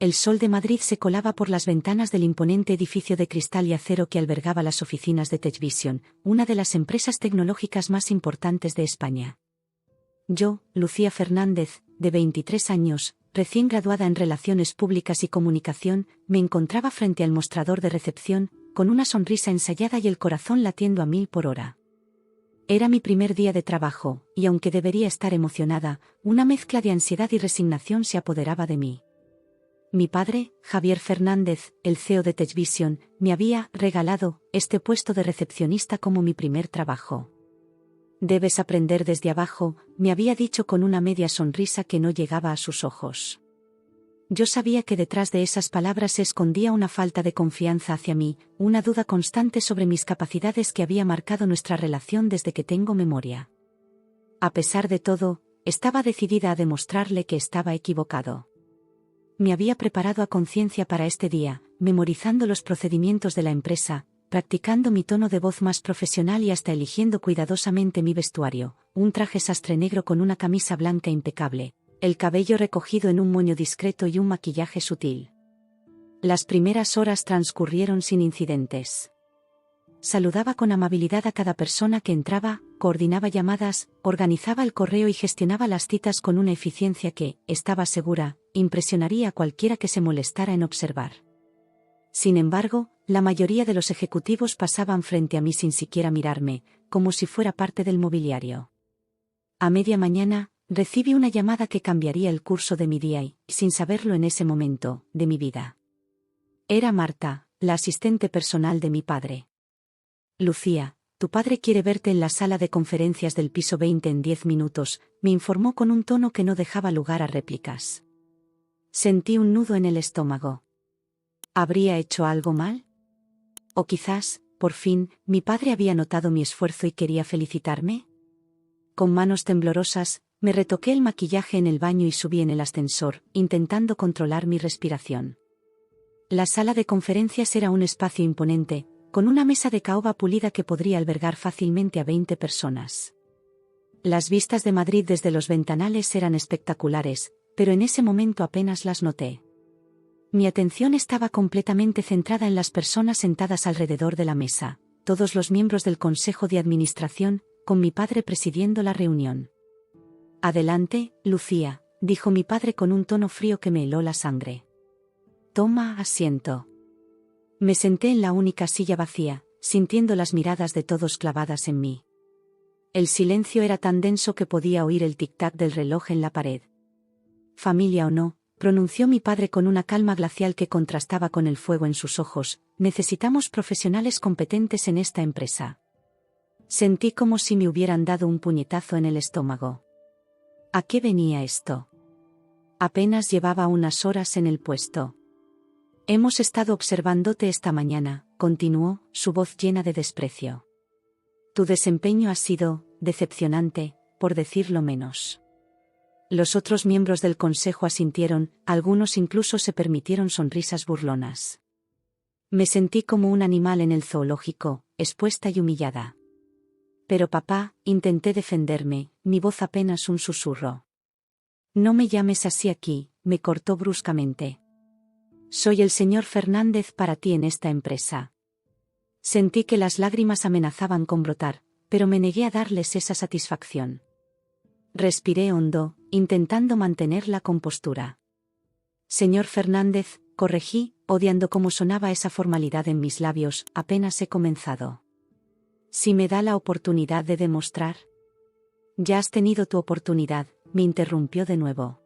El sol de Madrid se colaba por las ventanas del imponente edificio de cristal y acero que albergaba las oficinas de TechVision, una de las empresas tecnológicas más importantes de España. Yo, Lucía Fernández, de 23 años, recién graduada en Relaciones Públicas y Comunicación, me encontraba frente al mostrador de recepción, con una sonrisa ensayada y el corazón latiendo a 1000 por hora. Era mi primer día de trabajo, y aunque debería estar emocionada, una mezcla de ansiedad y resignación se apoderaba de mí. Mi padre, Javier Fernández, el CEO de TechVision, me había regalado este puesto de recepcionista como mi primer trabajo. Debes aprender desde abajo, me había dicho con una media sonrisa que no llegaba a sus ojos. Yo sabía que detrás de esas palabras se escondía una falta de confianza hacia mí, una duda constante sobre mis capacidades que había marcado nuestra relación desde que tengo memoria. A pesar de todo, estaba decidida a demostrarle que estaba equivocado. Me había preparado a conciencia para este día, memorizando los procedimientos de la empresa, practicando mi tono de voz más profesional y hasta eligiendo cuidadosamente mi vestuario, un traje sastre negro con una camisa blanca impecable, el cabello recogido en un moño discreto y un maquillaje sutil. Las primeras horas transcurrieron sin incidentes. Saludaba con amabilidad a cada persona que entraba, coordinaba llamadas, organizaba el correo y gestionaba las citas con una eficiencia que, estaba segura, impresionaría a cualquiera que se molestara en observar. Sin embargo, la mayoría de los ejecutivos pasaban frente a mí sin siquiera mirarme, como si fuera parte del mobiliario. A media mañana, recibí una llamada que cambiaría el curso de mi día y, sin saberlo en ese momento, de mi vida. Era Marta, la asistente personal de mi padre. Lucía, tu padre quiere verte en la sala de conferencias del piso 20 en 10 minutos, me informó con un tono que no dejaba lugar a réplicas. Sentí un nudo en el estómago. ¿Habría hecho algo mal? O quizás, por fin, mi padre había notado mi esfuerzo y quería felicitarme. Con manos temblorosas, me retoqué el maquillaje en el baño y subí en el ascensor, intentando controlar mi respiración. La sala de conferencias era un espacio imponente, con una mesa de caoba pulida que podría albergar fácilmente a 20 personas. Las vistas de Madrid desde los ventanales eran espectaculares, pero en ese momento apenas las noté. Mi atención estaba completamente centrada en las personas sentadas alrededor de la mesa, todos los miembros del Consejo de Administración, con mi padre presidiendo la reunión. Adelante, Lucía, dijo mi padre con un tono frío que me heló la sangre. Toma asiento. Me senté en la única silla vacía, sintiendo las miradas de todos clavadas en mí. El silencio era tan denso que podía oír el tic-tac del reloj en la pared. Familia o no, pronunció mi padre con una calma glacial que contrastaba con el fuego en sus ojos, necesitamos profesionales competentes en esta empresa. Sentí como si me hubieran dado un puñetazo en el estómago. ¿A qué venía esto? Apenas llevaba unas horas en el puesto. Hemos estado observándote esta mañana, continuó, su voz llena de desprecio. Tu desempeño ha sido decepcionante, por decirlo menos. Los otros miembros del consejo asintieron, algunos incluso se permitieron sonrisas burlonas. Me sentí como un animal en el zoológico, expuesta y humillada. Pero papá, intenté defenderme, mi voz apenas un susurro. No me llames así aquí, me cortó bruscamente. Soy el señor Fernández para ti en esta empresa. Sentí que las lágrimas amenazaban con brotar, pero me negué a darles esa satisfacción. Respiré hondo, intentando mantener la compostura. Señor Fernández, corregí, odiando cómo sonaba esa formalidad en mis labios, apenas he comenzado. Si me da la oportunidad de demostrar. Ya has tenido tu oportunidad, me interrumpió de nuevo.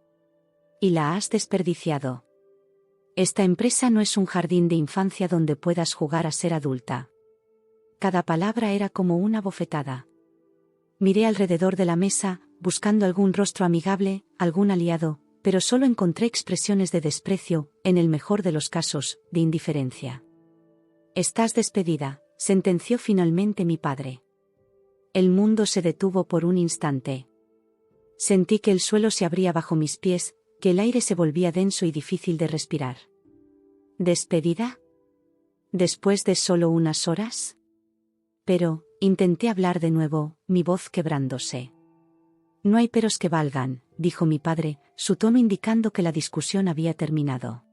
Y la has desperdiciado. Esta empresa no es un jardín de infancia donde puedas jugar a ser adulta. Cada palabra era como una bofetada. Miré alrededor de la mesa, buscando algún rostro amigable, algún aliado, pero solo encontré expresiones de desprecio, en el mejor de los casos, de indiferencia. Estás despedida, sentenció finalmente mi padre. El mundo se detuvo por un instante. Sentí que el suelo se abría bajo mis pies, que el aire se volvía denso y difícil de respirar. ¿Despedida? ¿Después de solo unas horas? Pero, intenté hablar de nuevo, mi voz quebrándose. No hay peros que valgan, dijo mi padre, su tono indicando que la discusión había terminado.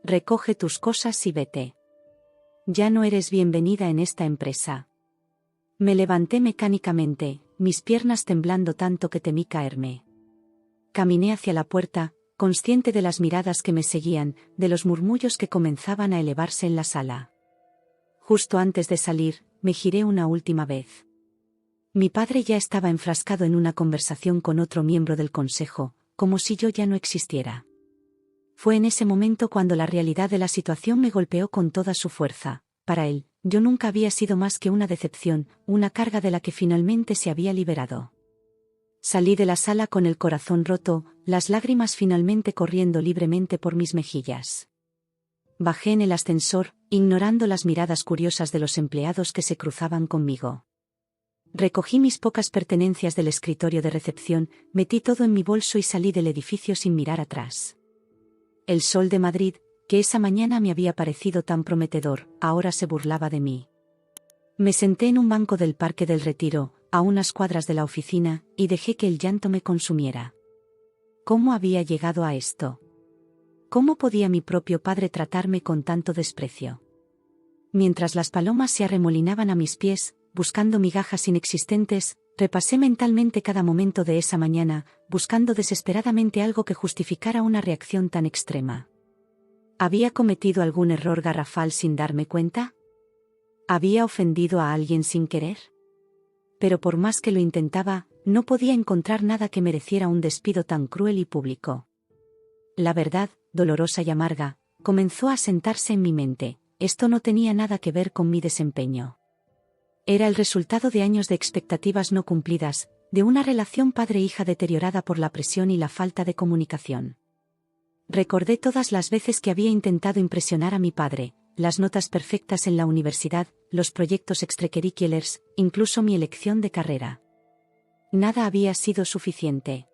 Recoge tus cosas y vete. Ya no eres bienvenida en esta empresa. Me levanté mecánicamente, mis piernas temblando tanto que temí caerme. Caminé hacia la puerta, consciente de las miradas que me seguían, de los murmullos que comenzaban a elevarse en la sala. Justo antes de salir, me giré una última vez. Mi padre ya estaba enfrascado en una conversación con otro miembro del consejo, como si yo ya no existiera. Fue en ese momento cuando la realidad de la situación me golpeó con toda su fuerza. Para él, yo nunca había sido más que una decepción, una carga de la que finalmente se había liberado. Salí de la sala con el corazón roto, las lágrimas finalmente corriendo libremente por mis mejillas. Bajé en el ascensor, ignorando las miradas curiosas de los empleados que se cruzaban conmigo. Recogí mis pocas pertenencias del escritorio de recepción, metí todo en mi bolso y salí del edificio sin mirar atrás. El sol de Madrid, que esa mañana me había parecido tan prometedor, ahora se burlaba de mí. Me senté en un banco del Parque del Retiro, a unas cuadras de la oficina, y dejé que el llanto me consumiera. ¿Cómo había llegado a esto? ¿Cómo podía mi propio padre tratarme con tanto desprecio? Mientras las palomas se arremolinaban a mis pies, buscando migajas inexistentes, repasé mentalmente cada momento de esa mañana, buscando desesperadamente algo que justificara una reacción tan extrema. ¿Había cometido algún error garrafal sin darme cuenta? ¿Había ofendido a alguien sin querer? Pero por más que lo intentaba, no podía encontrar nada que mereciera un despido tan cruel y público. La verdad, dolorosa y amarga, comenzó a sentarse en mi mente. Esto no tenía nada que ver con mi desempeño. Era el resultado de años de expectativas no cumplidas, de una relación padre-hija deteriorada por la presión y la falta de comunicación. Recordé todas las veces que había intentado impresionar a mi padre, las notas perfectas en la universidad, los proyectos extracurriculares, incluso mi elección de carrera. Nada había sido suficiente.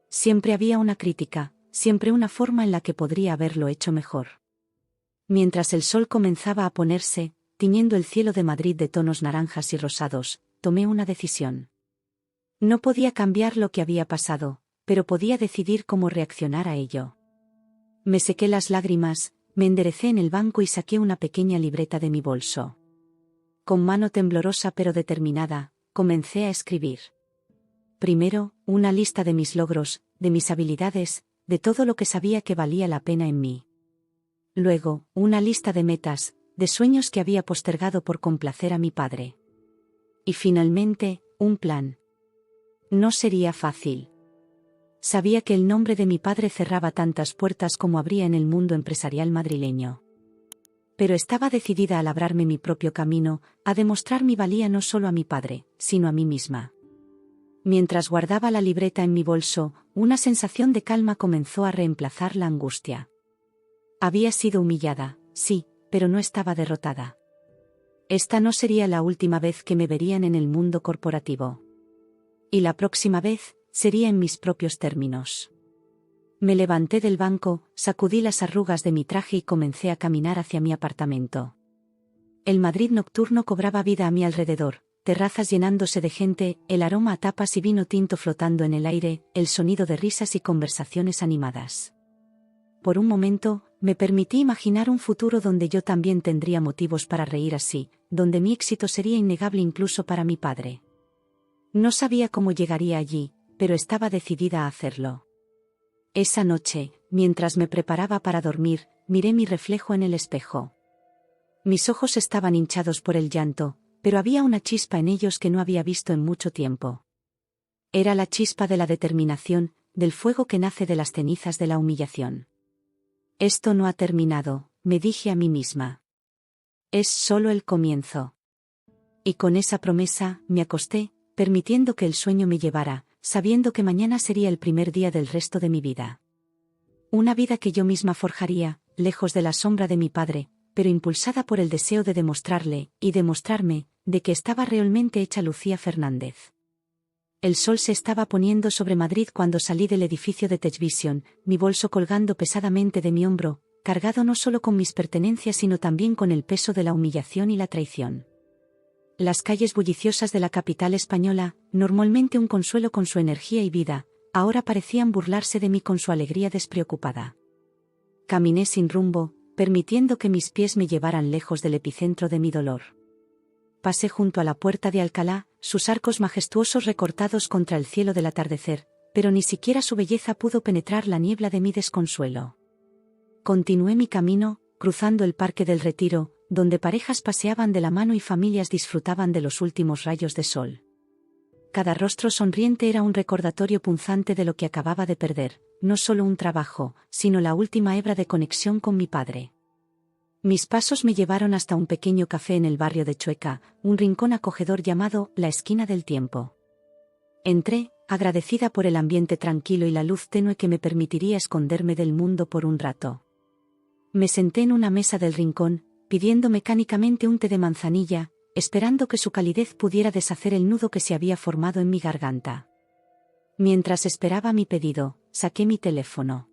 Siempre había una crítica, siempre una forma en la que podría haberlo hecho mejor. Mientras el sol comenzaba a ponerse, tiñendo el cielo de Madrid de tonos naranjas y rosados, tomé una decisión. No podía cambiar lo que había pasado, pero podía decidir cómo reaccionar a ello. Me sequé las lágrimas, me enderecé en el banco y saqué una pequeña libreta de mi bolso. Con mano temblorosa pero determinada, comencé a escribir. Primero, una lista de mis logros, de mis habilidades, de todo lo que sabía que valía la pena en mí. Luego, una lista de metas, de sueños que había postergado por complacer a mi padre. Y finalmente, un plan. No sería fácil. Sabía que el nombre de mi padre cerraba tantas puertas como habría en el mundo empresarial madrileño. Pero estaba decidida a labrarme mi propio camino, a demostrar mi valía no solo a mi padre, sino a mí misma. Mientras guardaba la libreta en mi bolso, una sensación de calma comenzó a reemplazar la angustia. Había sido humillada, sí, pero no estaba derrotada. Esta no sería la última vez que me verían en el mundo corporativo. Y la próxima vez, sería en mis propios términos. Me levanté del banco, sacudí las arrugas de mi traje y comencé a caminar hacia mi apartamento. El Madrid nocturno cobraba vida a mi alrededor, terrazas llenándose de gente, el aroma a tapas y vino tinto flotando en el aire, el sonido de risas y conversaciones animadas. Por un momento, me permití imaginar un futuro donde yo también tendría motivos para reír así, donde mi éxito sería innegable incluso para mi padre. No sabía cómo llegaría allí, pero estaba decidida a hacerlo. Esa noche, mientras me preparaba para dormir, miré mi reflejo en el espejo. Mis ojos estaban hinchados por el llanto, pero había una chispa en ellos que no había visto en mucho tiempo. Era la chispa de la determinación, del fuego que nace de las cenizas de la humillación. Esto no ha terminado, me dije a mí misma. Es solo el comienzo. Y con esa promesa, me acosté, permitiendo que el sueño me llevara, sabiendo que mañana sería el primer día del resto de mi vida. Una vida que yo misma forjaría, lejos de la sombra de mi padre, pero impulsada por el deseo de demostrarle, y demostrarme, de que estaba realmente hecha Lucía Fernández. El sol se estaba poniendo sobre Madrid cuando salí del edificio de TechVision, mi bolso colgando pesadamente de mi hombro, cargado no solo con mis pertenencias sino también con el peso de la humillación y la traición. Las calles bulliciosas de la capital española, normalmente un consuelo con su energía y vida, ahora parecían burlarse de mí con su alegría despreocupada. Caminé sin rumbo, permitiendo que mis pies me llevaran lejos del epicentro de mi dolor. Pasé junto a la puerta de Alcalá, sus arcos majestuosos recortados contra el cielo del atardecer, pero ni siquiera su belleza pudo penetrar la niebla de mi desconsuelo. Continué mi camino, cruzando el Parque del Retiro, donde parejas paseaban de la mano y familias disfrutaban de los últimos rayos de sol. Cada rostro sonriente era un recordatorio punzante de lo que acababa de perder, no solo un trabajo, sino la última hebra de conexión con mi padre. Mis pasos me llevaron hasta un pequeño café en el barrio de Chueca, un rincón acogedor llamado La Esquina del Tiempo. Entré, agradecida por el ambiente tranquilo y la luz tenue que me permitiría esconderme del mundo por un rato. Me senté en una mesa del rincón, pidiendo mecánicamente un té de manzanilla, esperando que su calidez pudiera deshacer el nudo que se había formado en mi garganta. Mientras esperaba mi pedido, saqué mi teléfono.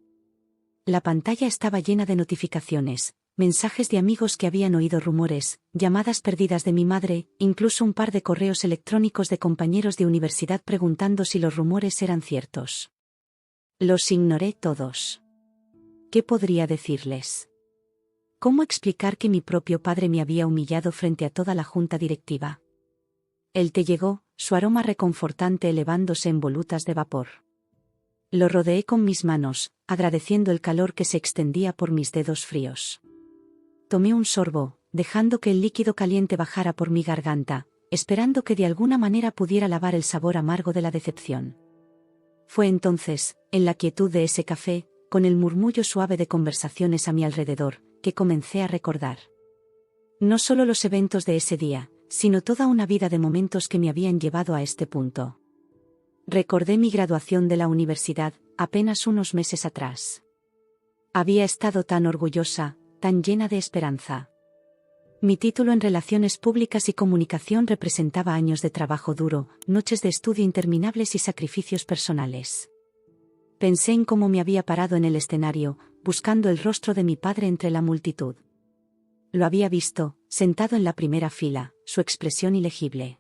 La pantalla estaba llena de notificaciones, mensajes de amigos que habían oído rumores, llamadas perdidas de mi madre, incluso un par de correos electrónicos de compañeros de universidad preguntando si los rumores eran ciertos. Los ignoré todos. ¿Qué podría decirles? ¿Cómo explicar que mi propio padre me había humillado frente a toda la junta directiva? El té llegó, su aroma reconfortante elevándose en volutas de vapor. Lo rodeé con mis manos, agradeciendo el calor que se extendía por mis dedos fríos. Tomé un sorbo, dejando que el líquido caliente bajara por mi garganta, esperando que de alguna manera pudiera lavar el sabor amargo de la decepción. Fue entonces, en la quietud de ese café, con el murmullo suave de conversaciones a mi alrededor, que comencé a recordar. No solo los eventos de ese día, sino toda una vida de momentos que me habían llevado a este punto. Recordé mi graduación de la universidad, apenas unos meses atrás. Había estado tan orgullosa, tan llena de esperanza. Mi título en Relaciones Públicas y Comunicación representaba años de trabajo duro, noches de estudio interminables y sacrificios personales. Pensé en cómo me había parado en el escenario, buscando el rostro de mi padre entre la multitud. Lo había visto, sentado en la primera fila, su expresión ilegible.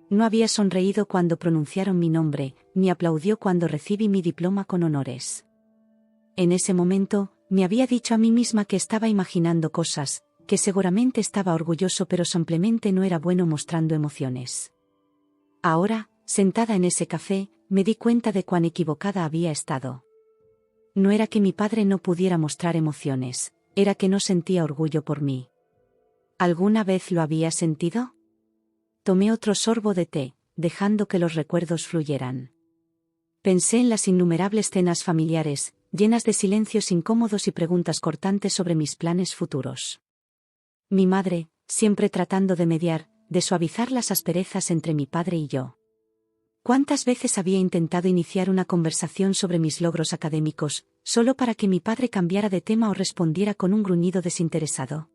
No había sonreído cuando pronunciaron mi nombre, ni aplaudió cuando recibí mi diploma con honores. En ese momento, me había dicho a mí misma que estaba imaginando cosas, que seguramente estaba orgulloso pero simplemente no era bueno mostrando emociones. Ahora, sentada en ese café, me di cuenta de cuán equivocada había estado. No era que mi padre no pudiera mostrar emociones, era que no sentía orgullo por mí. ¿Alguna vez lo había sentido? Tomé otro sorbo de té, dejando que los recuerdos fluyeran. Pensé en las innumerables cenas familiares, llenas de silencios incómodos y preguntas cortantes sobre mis planes futuros. Mi madre, siempre tratando de mediar, de suavizar las asperezas entre mi padre y yo. ¿Cuántas veces había intentado iniciar una conversación sobre mis logros académicos, solo para que mi padre cambiara de tema o respondiera con un gruñido desinteresado?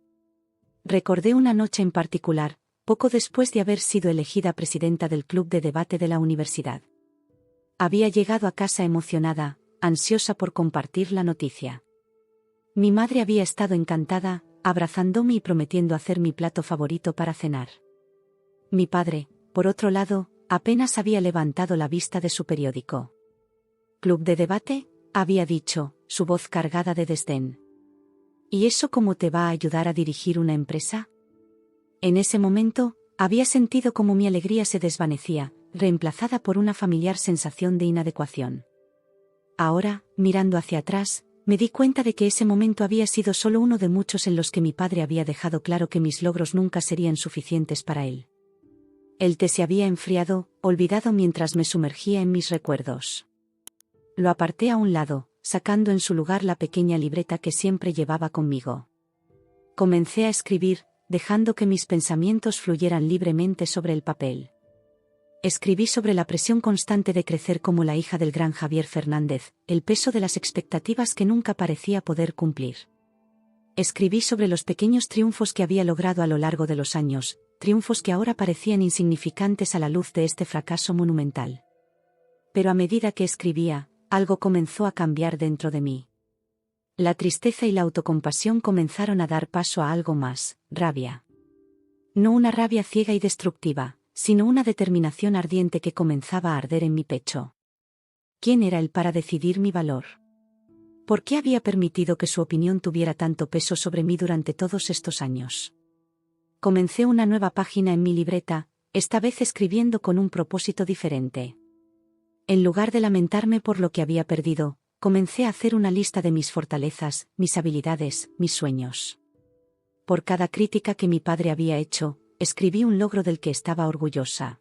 Recordé una noche en particular, poco después de haber sido elegida presidenta del club de debate de la universidad. Había llegado a casa emocionada, ansiosa por compartir la noticia. Mi madre había estado encantada, abrazándome y prometiendo hacer mi plato favorito para cenar. Mi padre, por otro lado, apenas había levantado la vista de su periódico. ¿Club de debate?, había dicho, su voz cargada de desdén. ¿Y eso cómo te va a ayudar a dirigir una empresa? En ese momento, había sentido cómo mi alegría se desvanecía, reemplazada por una familiar sensación de inadecuación. Ahora, mirando hacia atrás, me di cuenta de que ese momento había sido solo uno de muchos en los que mi padre había dejado claro que mis logros nunca serían suficientes para él. El té se había enfriado, olvidado mientras me sumergía en mis recuerdos. Lo aparté a un lado, sacando en su lugar la pequeña libreta que siempre llevaba conmigo. Comencé a escribir, dejando que mis pensamientos fluyeran libremente sobre el papel. Escribí sobre la presión constante de crecer como la hija del gran Javier Fernández, el peso de las expectativas que nunca parecía poder cumplir. Escribí sobre los pequeños triunfos que había logrado a lo largo de los años, triunfos que ahora parecían insignificantes a la luz de este fracaso monumental. Pero a medida que escribía, algo comenzó a cambiar dentro de mí. La tristeza y la autocompasión comenzaron a dar paso a algo más, rabia. No una rabia ciega y destructiva, sino una determinación ardiente que comenzaba a arder en mi pecho. ¿Quién era él para decidir mi valor? ¿Por qué había permitido que su opinión tuviera tanto peso sobre mí durante todos estos años? Comencé una nueva página en mi libreta, esta vez escribiendo con un propósito diferente. En lugar de lamentarme por lo que había perdido, comencé a hacer una lista de mis fortalezas, mis habilidades, mis sueños. Por cada crítica que mi padre había hecho, escribí un logro del que estaba orgullosa.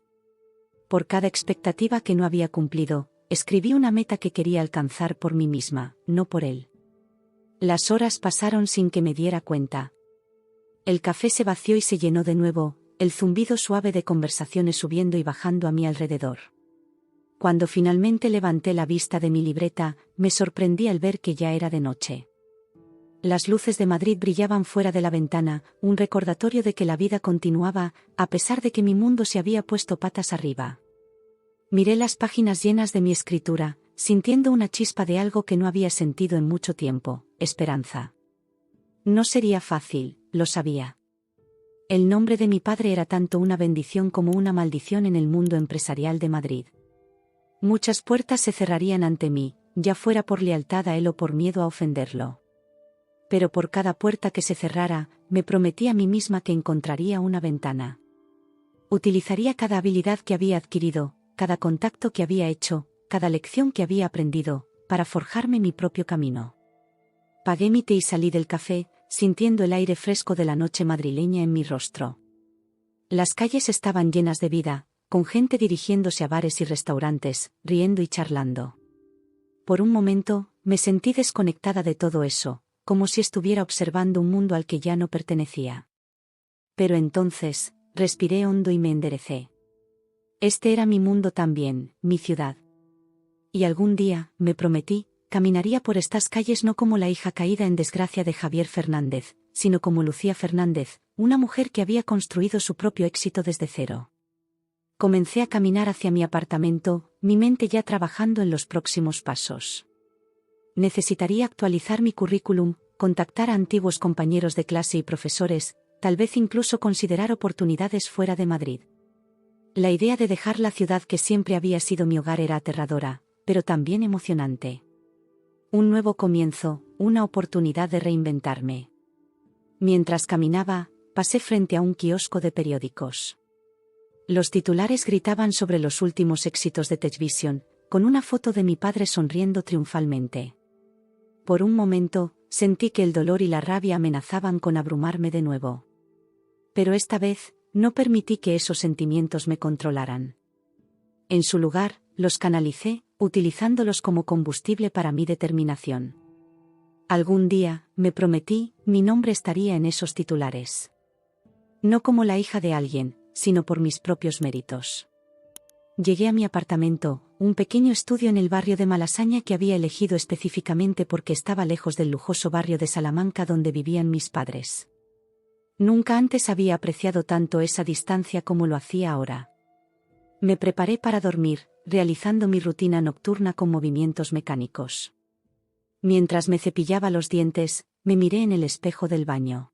Por cada expectativa que no había cumplido, escribí una meta que quería alcanzar por mí misma, no por él. Las horas pasaron sin que me diera cuenta. El café se vació y se llenó de nuevo, el zumbido suave de conversaciones subiendo y bajando a mi alrededor. Cuando finalmente levanté la vista de mi libreta, me sorprendí al ver que ya era de noche. Las luces de Madrid brillaban fuera de la ventana, un recordatorio de que la vida continuaba, a pesar de que mi mundo se había puesto patas arriba. Miré las páginas llenas de mi escritura, sintiendo una chispa de algo que no había sentido en mucho tiempo, esperanza. No sería fácil, lo sabía. El nombre de mi padre era tanto una bendición como una maldición en el mundo empresarial de Madrid. Muchas puertas se cerrarían ante mí, ya fuera por lealtad a él o por miedo a ofenderlo. Pero por cada puerta que se cerrara, me prometí a mí misma que encontraría una ventana. Utilizaría cada habilidad que había adquirido, cada contacto que había hecho, cada lección que había aprendido, para forjarme mi propio camino. Pagué mi té y salí del café, sintiendo el aire fresco de la noche madrileña en mi rostro. Las calles estaban llenas de vida, con gente dirigiéndose a bares y restaurantes, riendo y charlando. Por un momento, me sentí desconectada de todo eso, como si estuviera observando un mundo al que ya no pertenecía. Pero entonces, respiré hondo y me enderecé. Este era mi mundo también, mi ciudad. Y algún día, me prometí, caminaría por estas calles no como la hija caída en desgracia de Javier Fernández, sino como Lucía Fernández, una mujer que había construido su propio éxito desde cero. Comencé a caminar hacia mi apartamento, mi mente ya trabajando en los próximos pasos. Necesitaría actualizar mi currículum, contactar a antiguos compañeros de clase y profesores, tal vez incluso considerar oportunidades fuera de Madrid. La idea de dejar la ciudad que siempre había sido mi hogar era aterradora, pero también emocionante. Un nuevo comienzo, una oportunidad de reinventarme. Mientras caminaba, pasé frente a un kiosco de periódicos. Los titulares gritaban sobre los últimos éxitos de TechVision, con una foto de mi padre sonriendo triunfalmente. Por un momento, sentí que el dolor y la rabia amenazaban con abrumarme de nuevo. Pero esta vez, no permití que esos sentimientos me controlaran. En su lugar, los canalicé, utilizándolos como combustible para mi determinación. Algún día, me prometí, mi nombre estaría en esos titulares. No como la hija de alguien, sino por mis propios méritos. Llegué a mi apartamento, un pequeño estudio en el barrio de Malasaña que había elegido específicamente porque estaba lejos del lujoso barrio de Salamanca donde vivían mis padres. Nunca antes había apreciado tanto esa distancia como lo hacía ahora. Me preparé para dormir, realizando mi rutina nocturna con movimientos mecánicos. Mientras me cepillaba los dientes, me miré en el espejo del baño.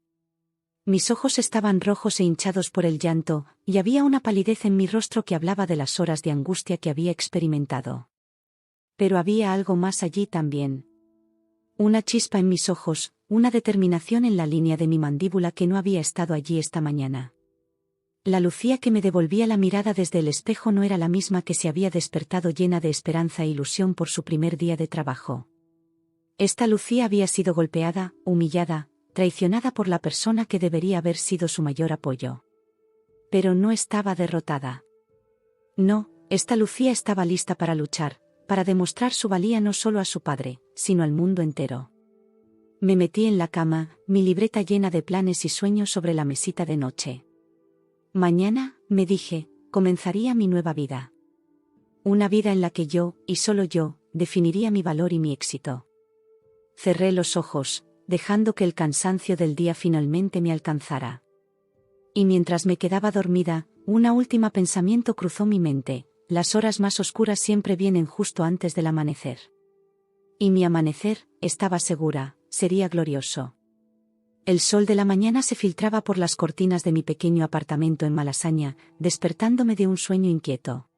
Mis ojos estaban rojos e hinchados por el llanto, y había una palidez en mi rostro que hablaba de las horas de angustia que había experimentado. Pero había algo más allí también. Una chispa en mis ojos, una determinación en la línea de mi mandíbula que no había estado allí esta mañana. La Lucía que me devolvía la mirada desde el espejo no era la misma que se había despertado llena de esperanza e ilusión por su primer día de trabajo. Esta Lucía había sido golpeada, humillada, traicionada por la persona que debería haber sido su mayor apoyo. Pero no estaba derrotada. No, esta Lucía estaba lista para luchar, para demostrar su valía no solo a su padre, sino al mundo entero. Me metí en la cama, mi libreta llena de planes y sueños sobre la mesita de noche. Mañana, me dije, comenzaría mi nueva vida. Una vida en la que yo, y solo yo, definiría mi valor y mi éxito. Cerré los ojos, dejando que el cansancio del día finalmente me alcanzara. Y mientras me quedaba dormida, un último pensamiento cruzó mi mente: las horas más oscuras siempre vienen justo antes del amanecer. Y mi amanecer, estaba segura, sería glorioso. El sol de la mañana se filtraba por las cortinas de mi pequeño apartamento en Malasaña, despertándome de un sueño inquieto.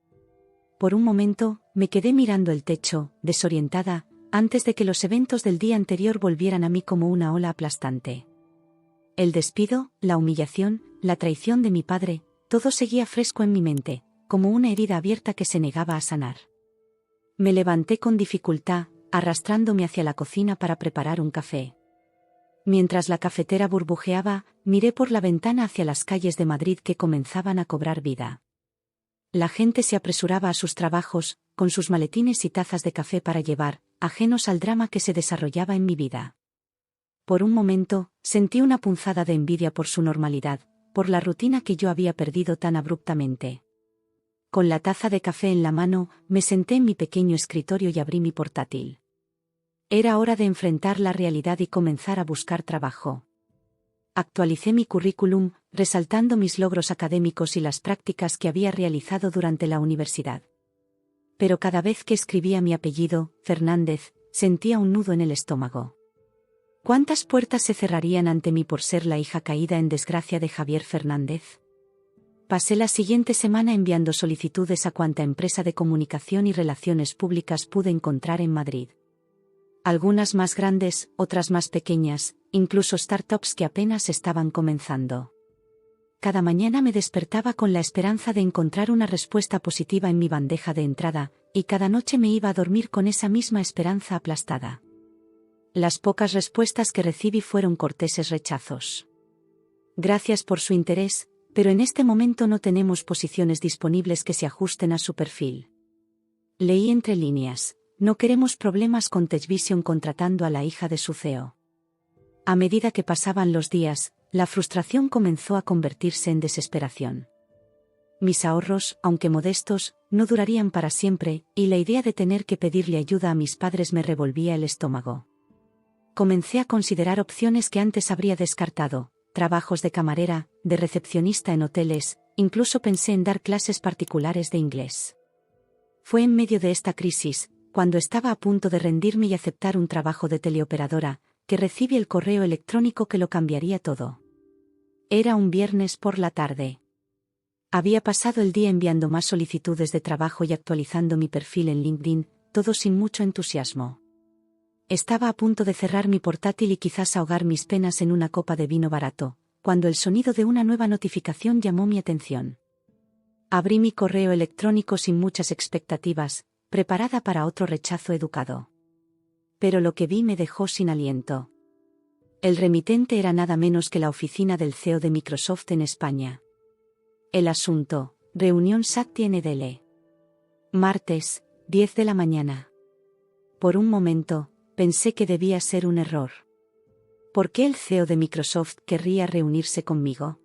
Por un momento, me quedé mirando el techo, desorientada, antes de que los eventos del día anterior volvieran a mí como una ola aplastante. El despido, la humillación, la traición de mi padre, todo seguía fresco en mi mente, como una herida abierta que se negaba a sanar. Me levanté con dificultad, arrastrándome hacia la cocina para preparar un café. Mientras la cafetera burbujeaba, miré por la ventana hacia las calles de Madrid que comenzaban a cobrar vida. La gente se apresuraba a sus trabajos, con sus maletines y tazas de café para llevar, ajenos al drama que se desarrollaba en mi vida. Por un momento, sentí una punzada de envidia por su normalidad, por la rutina que yo había perdido tan abruptamente. Con la taza de café en la mano, me senté en mi pequeño escritorio y abrí mi portátil. Era hora de enfrentar la realidad y comenzar a buscar trabajo. Actualicé mi currículum, resaltando mis logros académicos y las prácticas que había realizado durante la universidad. Pero cada vez que escribía mi apellido, Fernández, sentía un nudo en el estómago. ¿Cuántas puertas se cerrarían ante mí por ser la hija caída en desgracia de Javier Fernández? Pasé la siguiente semana enviando solicitudes a cuanta empresa de comunicación y relaciones públicas pude encontrar en Madrid. Algunas más grandes, otras más pequeñas, incluso startups que apenas estaban comenzando. Cada mañana me despertaba con la esperanza de encontrar una respuesta positiva en mi bandeja de entrada, y cada noche me iba a dormir con esa misma esperanza aplastada. Las pocas respuestas que recibí fueron corteses rechazos. Gracias por su interés, pero en este momento no tenemos posiciones disponibles que se ajusten a su perfil. Leí entre líneas, no queremos problemas con TechVision contratando a la hija de su CEO. A medida que pasaban los días, la frustración comenzó a convertirse en desesperación. Mis ahorros, aunque modestos, no durarían para siempre, y la idea de tener que pedirle ayuda a mis padres me revolvía el estómago. Comencé a considerar opciones que antes habría descartado, trabajos de camarera, de recepcionista en hoteles, incluso pensé en dar clases particulares de inglés. Fue en medio de esta crisis, cuando estaba a punto de rendirme y aceptar un trabajo de teleoperadora, que recibí el correo electrónico que lo cambiaría todo. Era un viernes por la tarde. Había pasado el día enviando más solicitudes de trabajo y actualizando mi perfil en LinkedIn, todo sin mucho entusiasmo. Estaba a punto de cerrar mi portátil y quizás ahogar mis penas en una copa de vino barato, cuando el sonido de una nueva notificación llamó mi atención. Abrí mi correo electrónico sin muchas expectativas, preparada para otro rechazo educado. Pero lo que vi me dejó sin aliento. El remitente era nada menos que la oficina del CEO de Microsoft en España. El asunto: reunión Satya Nadella. Martes, 10 de la mañana. Por un momento, pensé que debía ser un error. ¿Por qué el CEO de Microsoft querría reunirse conmigo?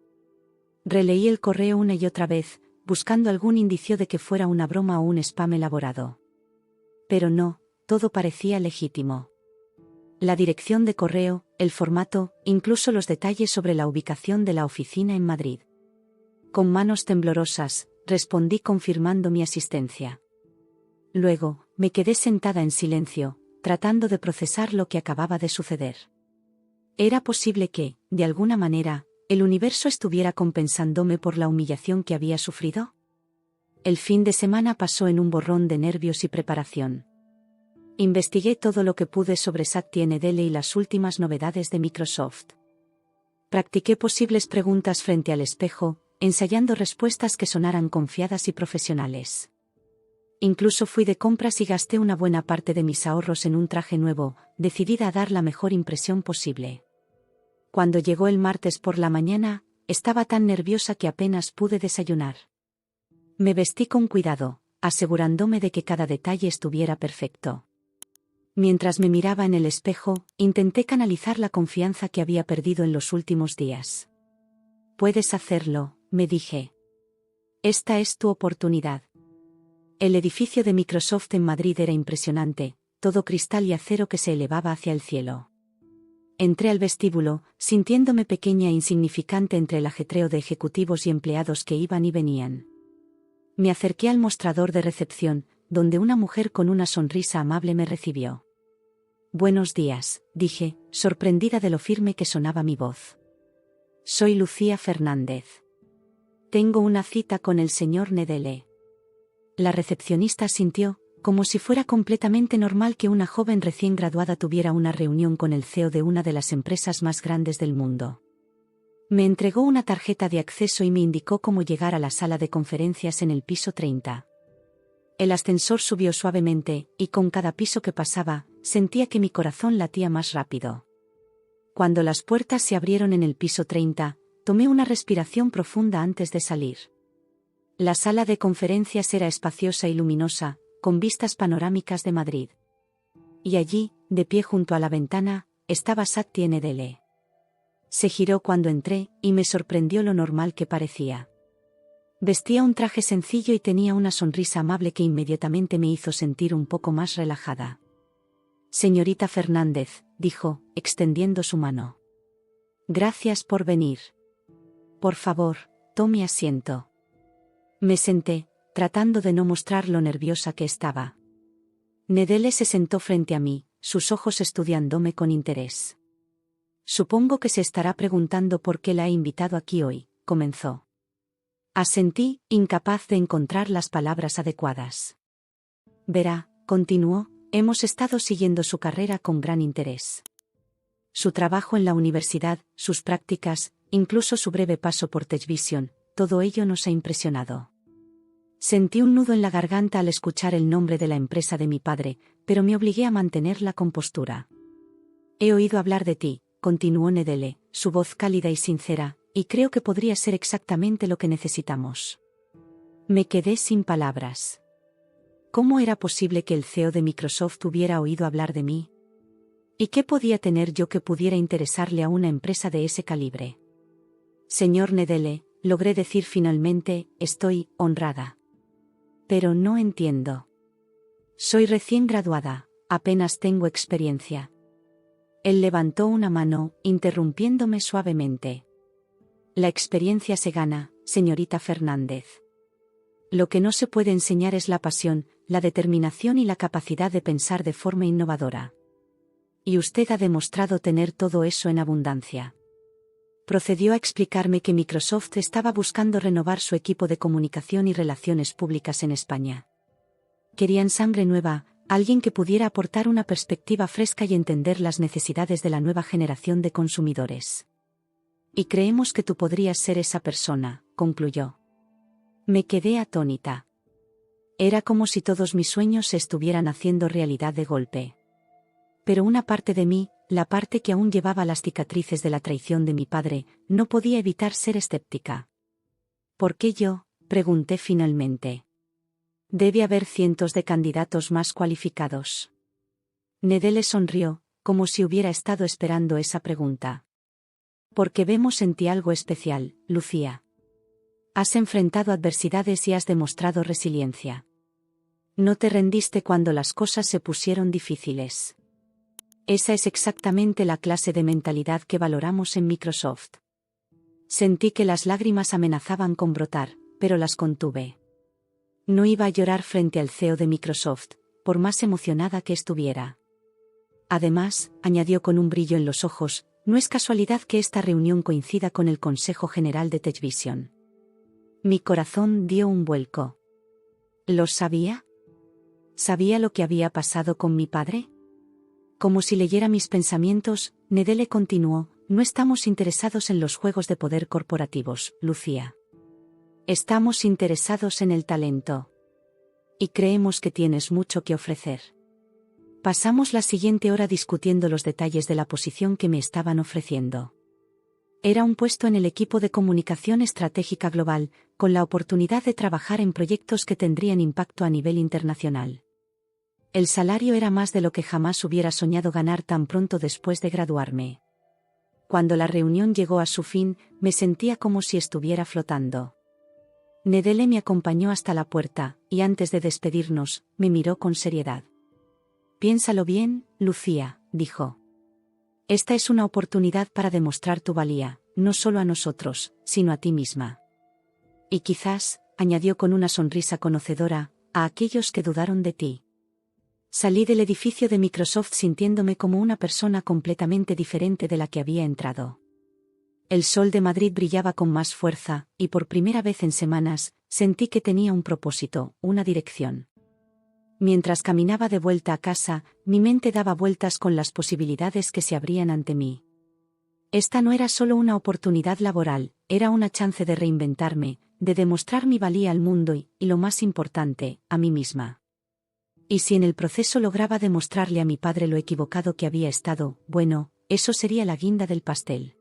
Releí el correo una y otra vez, buscando algún indicio de que fuera una broma o un spam elaborado. Pero no, todo parecía legítimo. La dirección de correo, el formato, incluso los detalles sobre la ubicación de la oficina en Madrid. Con manos temblorosas, respondí confirmando mi asistencia. Luego, me quedé sentada en silencio, tratando de procesar lo que acababa de suceder. ¿Era posible que, de alguna manera, el universo estuviera compensándome por la humillación que había sufrido? El fin de semana pasó en un borrón de nervios y preparación. Investigué todo lo que pude sobre Satya Nadella y las últimas novedades de Microsoft. Practiqué posibles preguntas frente al espejo, ensayando respuestas que sonaran confiadas y profesionales. Incluso fui de compras y gasté una buena parte de mis ahorros en un traje nuevo, decidida a dar la mejor impresión posible. Cuando llegó el martes por la mañana, estaba tan nerviosa que apenas pude desayunar. Me vestí con cuidado, asegurándome de que cada detalle estuviera perfecto. Mientras me miraba en el espejo, intenté canalizar la confianza que había perdido en los últimos días. Puedes hacerlo, me dije. Esta es tu oportunidad. El edificio de Microsoft en Madrid era impresionante, todo cristal y acero que se elevaba hacia el cielo. Entré al vestíbulo, sintiéndome pequeña e insignificante entre el ajetreo de ejecutivos y empleados que iban y venían. Me acerqué al mostrador de recepción, donde una mujer con una sonrisa amable me recibió. Buenos días, dije, sorprendida de lo firme que sonaba mi voz. Soy Lucía Fernández. Tengo una cita con el señor Nadella. La recepcionista asintió, como si fuera completamente normal que una joven recién graduada tuviera una reunión con el CEO de una de las empresas más grandes del mundo. Me entregó una tarjeta de acceso y me indicó cómo llegar a la sala de conferencias en el piso 30. El ascensor subió suavemente, y con cada piso que pasaba, sentía que mi corazón latía más rápido. Cuando las puertas se abrieron en el piso 30, tomé una respiración profunda antes de salir. La sala de conferencias era espaciosa y luminosa, con vistas panorámicas de Madrid. Y allí, de pie junto a la ventana, estaba Satya Nadella. Se giró cuando entré, y me sorprendió lo normal que parecía. Vestía un traje sencillo y tenía una sonrisa amable que inmediatamente me hizo sentir un poco más relajada. «Señorita Fernández», dijo, extendiendo su mano. «Gracias por venir. Por favor, tome asiento». Me senté, tratando de no mostrar lo nerviosa que estaba. Nadella se sentó frente a mí, sus ojos estudiándome con interés. «Supongo que se estará preguntando por qué la he invitado aquí hoy», comenzó. Asentí, incapaz de encontrar las palabras adecuadas. «Verá», continuó, «hemos estado siguiendo su carrera con gran interés. Su trabajo en la universidad, sus prácticas, incluso su breve paso por TechVision, todo ello nos ha impresionado». Sentí un nudo en la garganta al escuchar el nombre de la empresa de mi padre, pero me obligué a mantener la compostura. «He oído hablar de ti», continuó Nadella, su voz cálida y sincera, «y creo que podría ser exactamente lo que necesitamos». Me quedé sin palabras. ¿Cómo era posible que el CEO de Microsoft hubiera oído hablar de mí? ¿Y qué podía tener yo que pudiera interesarle a una empresa de ese calibre? «Señor Nadella», logré decir finalmente, «estoy honrada. Pero no entiendo. Soy recién graduada, apenas tengo experiencia». Él levantó una mano, interrumpiéndome suavemente. «La experiencia se gana, señorita Fernández. Lo que no se puede enseñar es la pasión, la determinación y la capacidad de pensar de forma innovadora. Y usted ha demostrado tener todo eso en abundancia». Procedió a explicarme que Microsoft estaba buscando renovar su equipo de comunicación y relaciones públicas en España. Querían sangre nueva, alguien que pudiera aportar una perspectiva fresca y entender las necesidades de la nueva generación de consumidores. «Y creemos que tú podrías ser esa persona», concluyó. Me quedé atónita. Era como si todos mis sueños se estuvieran haciendo realidad de golpe. Pero una parte de mí, la parte que aún llevaba las cicatrices de la traición de mi padre, no podía evitar ser escéptica. «¿Por qué yo?», pregunté finalmente. «Debe haber cientos de candidatos más cualificados». Nadella sonrió, como si hubiera estado esperando esa pregunta. «Porque vemos en ti algo especial, Lucía. Has enfrentado adversidades y has demostrado resiliencia. No te rendiste cuando las cosas se pusieron difíciles. Esa es exactamente la clase de mentalidad que valoramos en Microsoft». Sentí que las lágrimas amenazaban con brotar, pero las contuve. No iba a llorar frente al CEO de Microsoft, por más emocionada que estuviera. Además, añadió con un brillo en los ojos, no es casualidad que esta reunión coincida con el Consejo General de TechVision. Mi corazón dio un vuelco. ¿Lo sabía? ¿Sabía lo que había pasado con mi padre? Como si leyera mis pensamientos, Nadella continuó, «No estamos interesados en los juegos de poder corporativos, Lucía. Estamos interesados en el talento. Y creemos que tienes mucho que ofrecer». Pasamos la siguiente hora discutiendo los detalles de la posición que me estaban ofreciendo. Era un puesto en el equipo de comunicación estratégica global, con la oportunidad de trabajar en proyectos que tendrían impacto a nivel internacional. El salario era más de lo que jamás hubiera soñado ganar tan pronto después de graduarme. Cuando la reunión llegó a su fin, me sentía como si estuviera flotando. Nadella me acompañó hasta la puerta, y antes de despedirnos, me miró con seriedad. «Piénsalo bien, Lucía», dijo. «Esta es una oportunidad para demostrar tu valía, no solo a nosotros, sino a ti misma. Y quizás», añadió con una sonrisa conocedora, «a aquellos que dudaron de ti». Salí del edificio de Microsoft sintiéndome como una persona completamente diferente de la que había entrado. El sol de Madrid brillaba con más fuerza, y por primera vez en semanas, sentí que tenía un propósito, una dirección. Mientras caminaba de vuelta a casa, mi mente daba vueltas con las posibilidades que se abrían ante mí. Esta no era solo una oportunidad laboral, era una chance de reinventarme, de demostrar mi valía al mundo y, lo más importante, a mí misma. Y si en el proceso lograba demostrarle a mi padre lo equivocado que había estado, bueno, eso sería la guinda del pastel.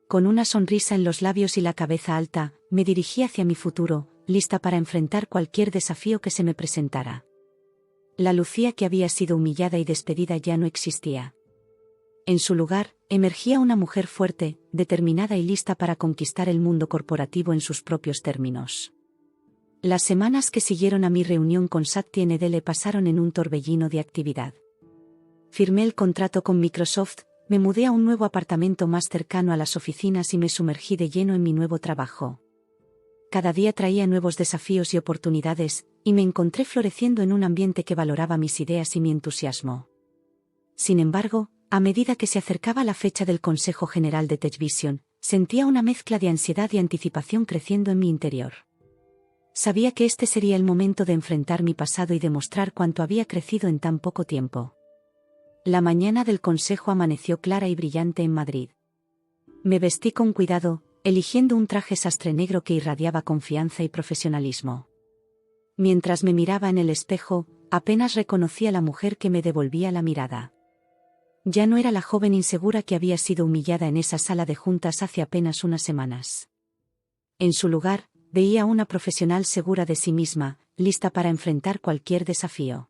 Con una sonrisa en los labios y la cabeza alta, me dirigí hacia mi futuro, lista para enfrentar cualquier desafío que se me presentara. La Lucía que había sido humillada y despedida ya no existía. En su lugar, emergía una mujer fuerte, determinada y lista para conquistar el mundo corporativo en sus propios términos. Las semanas que siguieron a mi reunión con Satya Nadella pasaron en un torbellino de actividad. Firmé el contrato con Microsoft, me mudé a un nuevo apartamento más cercano a las oficinas y me sumergí de lleno en mi nuevo trabajo. Cada día traía nuevos desafíos y oportunidades, y me encontré floreciendo en un ambiente que valoraba mis ideas y mi entusiasmo. Sin embargo, a medida que se acercaba la fecha del Consejo General de TechVision, sentía una mezcla de ansiedad y anticipación creciendo en mi interior. Sabía que este sería el momento de enfrentar mi pasado y demostrar cuánto había crecido en tan poco tiempo. La mañana del consejo amaneció clara y brillante en Madrid. Me vestí con cuidado, eligiendo un traje sastre negro que irradiaba confianza y profesionalismo. Mientras me miraba en el espejo, apenas reconocí a la mujer que me devolvía la mirada. Ya no era la joven insegura que había sido humillada en esa sala de juntas hace apenas unas semanas. En su lugar, veía a una profesional segura de sí misma, lista para enfrentar cualquier desafío.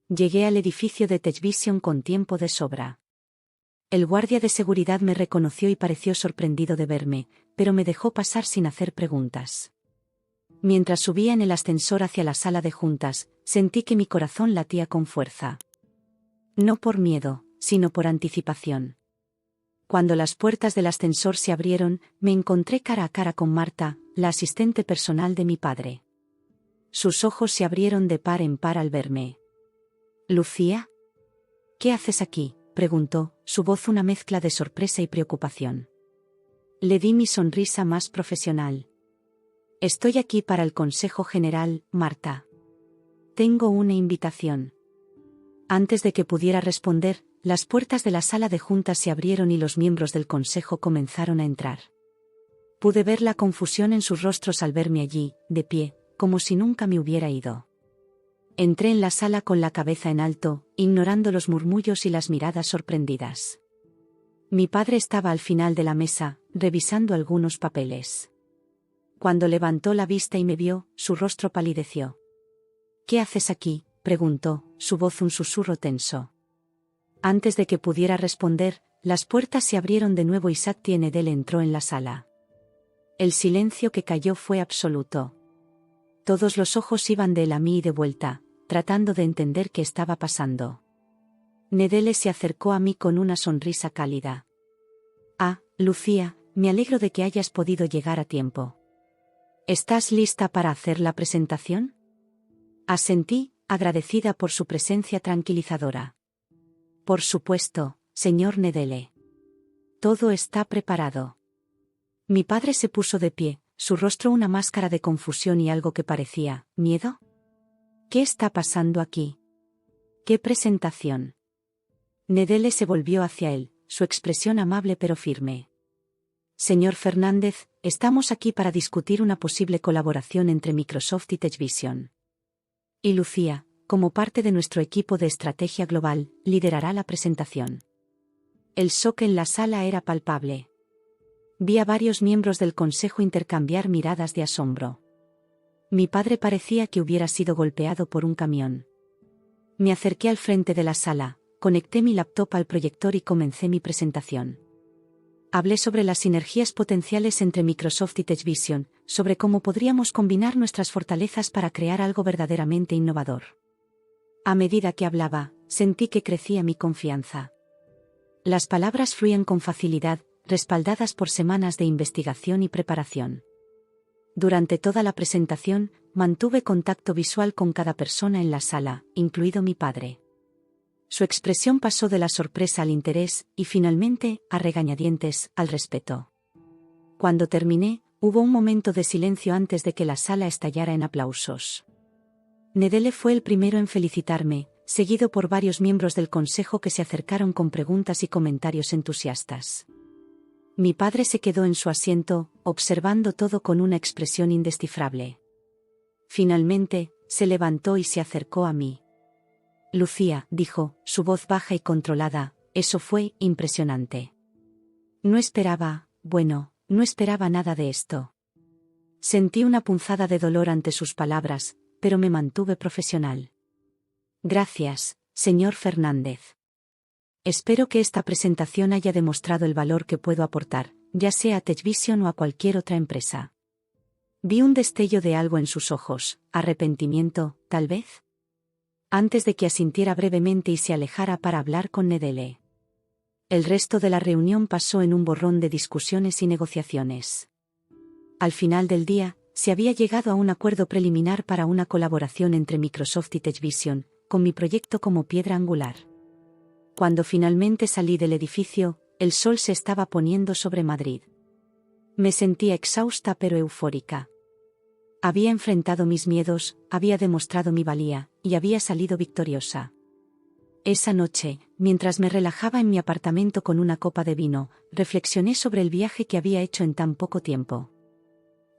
Llegué al edificio de TechVision con tiempo de sobra. El guardia de seguridad me reconoció y pareció sorprendido de verme, pero me dejó pasar sin hacer preguntas. Mientras subía en el ascensor hacia la sala de juntas, sentí que mi corazón latía con fuerza. No por miedo, sino por anticipación. Cuando las puertas del ascensor se abrieron, me encontré cara a cara con Marta, la asistente personal de mi padre. Sus ojos se abrieron de par en par al verme. «¿Lucía? ¿Qué haces aquí?», preguntó, su voz una mezcla de sorpresa y preocupación. Le di mi sonrisa más profesional. «Estoy aquí para el Consejo General, Marta. Tengo una invitación». Antes de que pudiera responder, las puertas de la sala de juntas se abrieron y los miembros del consejo comenzaron a entrar. Pude ver la confusión en sus rostros al verme allí, de pie, como si nunca me hubiera ido. Entré en la sala con la cabeza en alto, ignorando los murmullos y las miradas sorprendidas. Mi padre estaba al final de la mesa, revisando algunos papeles. Cuando levantó la vista y me vio, su rostro palideció. «¿Qué haces aquí?», preguntó, su voz un susurro tenso. Antes de que pudiera responder, las puertas se abrieron de nuevo y Satya Nadella entró en la sala. El silencio que cayó fue absoluto. Todos los ojos iban de él a mí y de vuelta, tratando de entender qué estaba pasando. Nadella se acercó a mí con una sonrisa cálida. «Ah, Lucía, me alegro de que hayas podido llegar a tiempo. ¿Estás lista para hacer la presentación?». Asentí, agradecida por su presencia tranquilizadora. «Por supuesto, señor Nadella. Todo está preparado». Mi padre se puso de pie, su rostro una máscara de confusión y algo que parecía miedo. «¿Qué está pasando aquí? ¿Qué presentación?». Nadella se volvió hacia él, su expresión amable pero firme. «Señor Fernández, estamos aquí para discutir una posible colaboración entre Microsoft y TechVision. Y Lucía, como parte de nuestro equipo de estrategia global, liderará la presentación». El shock en la sala era palpable. Vi a varios miembros del consejo intercambiar miradas de asombro. Mi padre parecía que hubiera sido golpeado por un camión. Me acerqué al frente de la sala, conecté mi laptop al proyector y comencé mi presentación. Hablé sobre las sinergias potenciales entre Microsoft y TechVision, sobre cómo podríamos combinar nuestras fortalezas para crear algo verdaderamente innovador. A medida que hablaba, sentí que crecía mi confianza. Las palabras fluían con facilidad, respaldadas por semanas de investigación y preparación. Durante toda la presentación, mantuve contacto visual con cada persona en la sala, incluido mi padre. Su expresión pasó de la sorpresa al interés, y finalmente, a regañadientes, al respeto. Cuando terminé, hubo un momento de silencio antes de que la sala estallara en aplausos. Nedele fue el primero en felicitarme, seguido por varios miembros del consejo que se acercaron con preguntas y comentarios entusiastas. Mi padre se quedó en su asiento, observando todo con una expresión indescifrable. Finalmente, se levantó y se acercó a mí. Lucía, dijo, su voz baja y controlada, eso fue impresionante. No esperaba nada de esto. Sentí una punzada de dolor ante sus palabras, pero me mantuve profesional. Gracias, señor Fernández. Espero que esta presentación haya demostrado el valor que puedo aportar, ya sea a TechVision o a cualquier otra empresa. Vi un destello de algo en sus ojos, arrepentimiento, tal vez. Antes de que asintiera brevemente y se alejara para hablar con Nedele. El resto de la reunión pasó en un borrón de discusiones y negociaciones. Al final del día, se había llegado a un acuerdo preliminar para una colaboración entre Microsoft y TechVision, con mi proyecto como piedra angular. Cuando finalmente salí del edificio, el sol se estaba poniendo sobre Madrid. Me sentía exhausta pero eufórica. Había enfrentado mis miedos, había demostrado mi valía, y había salido victoriosa. Esa noche, mientras me relajaba en mi apartamento con una copa de vino, reflexioné sobre el viaje que había hecho en tan poco tiempo.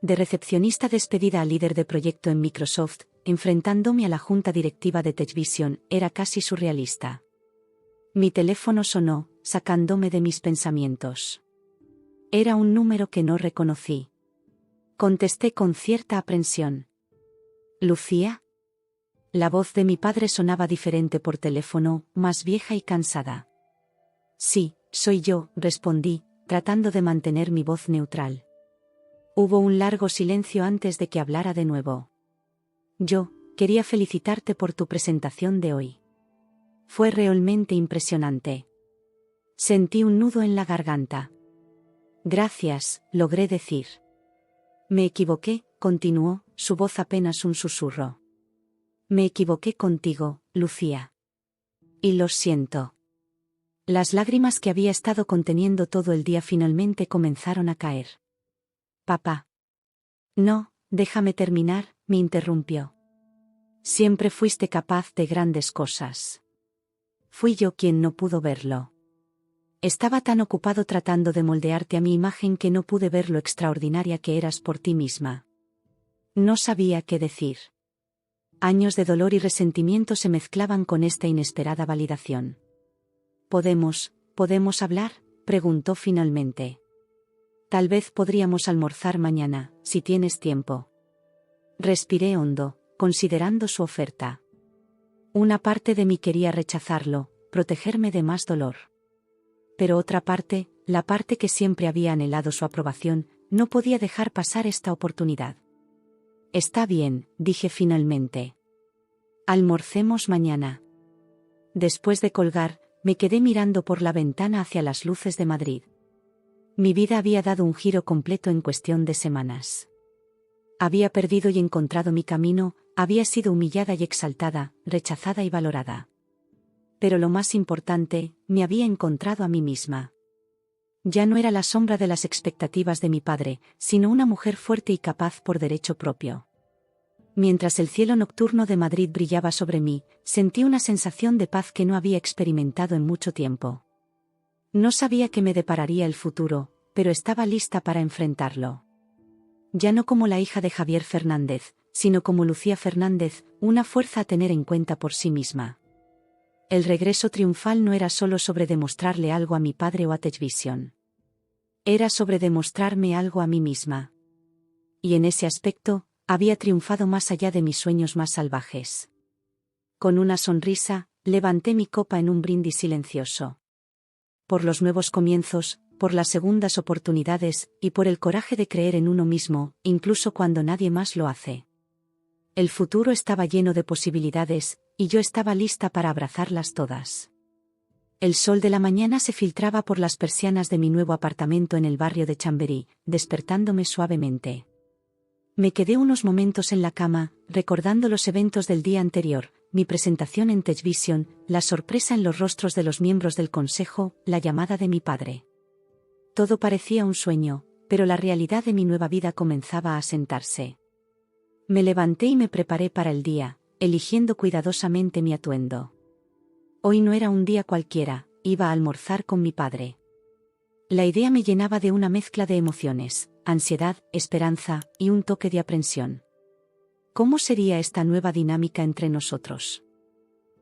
De recepcionista despedida a líder de proyecto en Microsoft, enfrentándome a la junta directiva de TechVision, era casi surrealista. Mi teléfono sonó, sacándome de mis pensamientos. Era un número que no reconocí. Contesté con cierta aprensión. ¿Lucía? La voz de mi padre sonaba diferente por teléfono, más vieja y cansada. Sí, soy yo, respondí, tratando de mantener mi voz neutral. Hubo un largo silencio antes de que hablara de nuevo. Yo, quería felicitarte por tu presentación de hoy. Fue realmente impresionante. Sentí un nudo en la garganta. Gracias, logré decir. Me equivoqué, continuó, su voz apenas un susurro. Me equivoqué contigo, Lucía. Y lo siento. Las lágrimas que había estado conteniendo todo el día finalmente comenzaron a caer. Papá. No, déjame terminar, me interrumpió. Siempre fuiste capaz de grandes cosas. Fui yo quien no pudo verlo. Estaba tan ocupado tratando de moldearte a mi imagen que no pude ver lo extraordinaria que eras por ti misma. No sabía qué decir. Años de dolor y resentimiento se mezclaban con esta inesperada validación. ¿Podemos hablar?, preguntó finalmente. Tal vez podríamos almorzar mañana, si tienes tiempo. Respiré hondo, considerando su oferta. Una parte de mí quería rechazarlo, protegerme de más dolor. Pero otra parte, la parte que siempre había anhelado su aprobación, no podía dejar pasar esta oportunidad. Está bien, dije finalmente. Almorcemos mañana. Después de colgar, me quedé mirando por la ventana hacia las luces de Madrid. Mi vida había dado un giro completo en cuestión de semanas. Había perdido y encontrado mi camino, había sido humillada y exaltada, rechazada y valorada. Pero lo más importante, me había encontrado a mí misma. Ya no era la sombra de las expectativas de mi padre, sino una mujer fuerte y capaz por derecho propio. Mientras el cielo nocturno de Madrid brillaba sobre mí, sentí una sensación de paz que no había experimentado en mucho tiempo. No sabía qué me depararía el futuro, pero estaba lista para enfrentarlo. Ya no como la hija de Javier Fernández, sino como Lucía Fernández, una fuerza a tener en cuenta por sí misma. El regreso triunfal no era solo sobre demostrarle algo a mi padre o a TechVision. Era sobre demostrarme algo a mí misma. Y en ese aspecto, había triunfado más allá de mis sueños más salvajes. Con una sonrisa, levanté mi copa en un brindis silencioso. Por los nuevos comienzos, por las segundas oportunidades, y por el coraje de creer en uno mismo, incluso cuando nadie más lo hace. El futuro estaba lleno de posibilidades, y yo estaba lista para abrazarlas todas. El sol de la mañana se filtraba por las persianas de mi nuevo apartamento en el barrio de Chamberí, despertándome suavemente. Me quedé unos momentos en la cama, recordando los eventos del día anterior, mi presentación en TechVision, la sorpresa en los rostros de los miembros del consejo, la llamada de mi padre. Todo parecía un sueño, pero la realidad de mi nueva vida comenzaba a asentarse. Me levanté y me preparé para el día, eligiendo cuidadosamente mi atuendo. Hoy no era un día cualquiera, iba a almorzar con mi padre. La idea me llenaba de una mezcla de emociones, ansiedad, esperanza y un toque de aprensión. ¿Cómo sería esta nueva dinámica entre nosotros?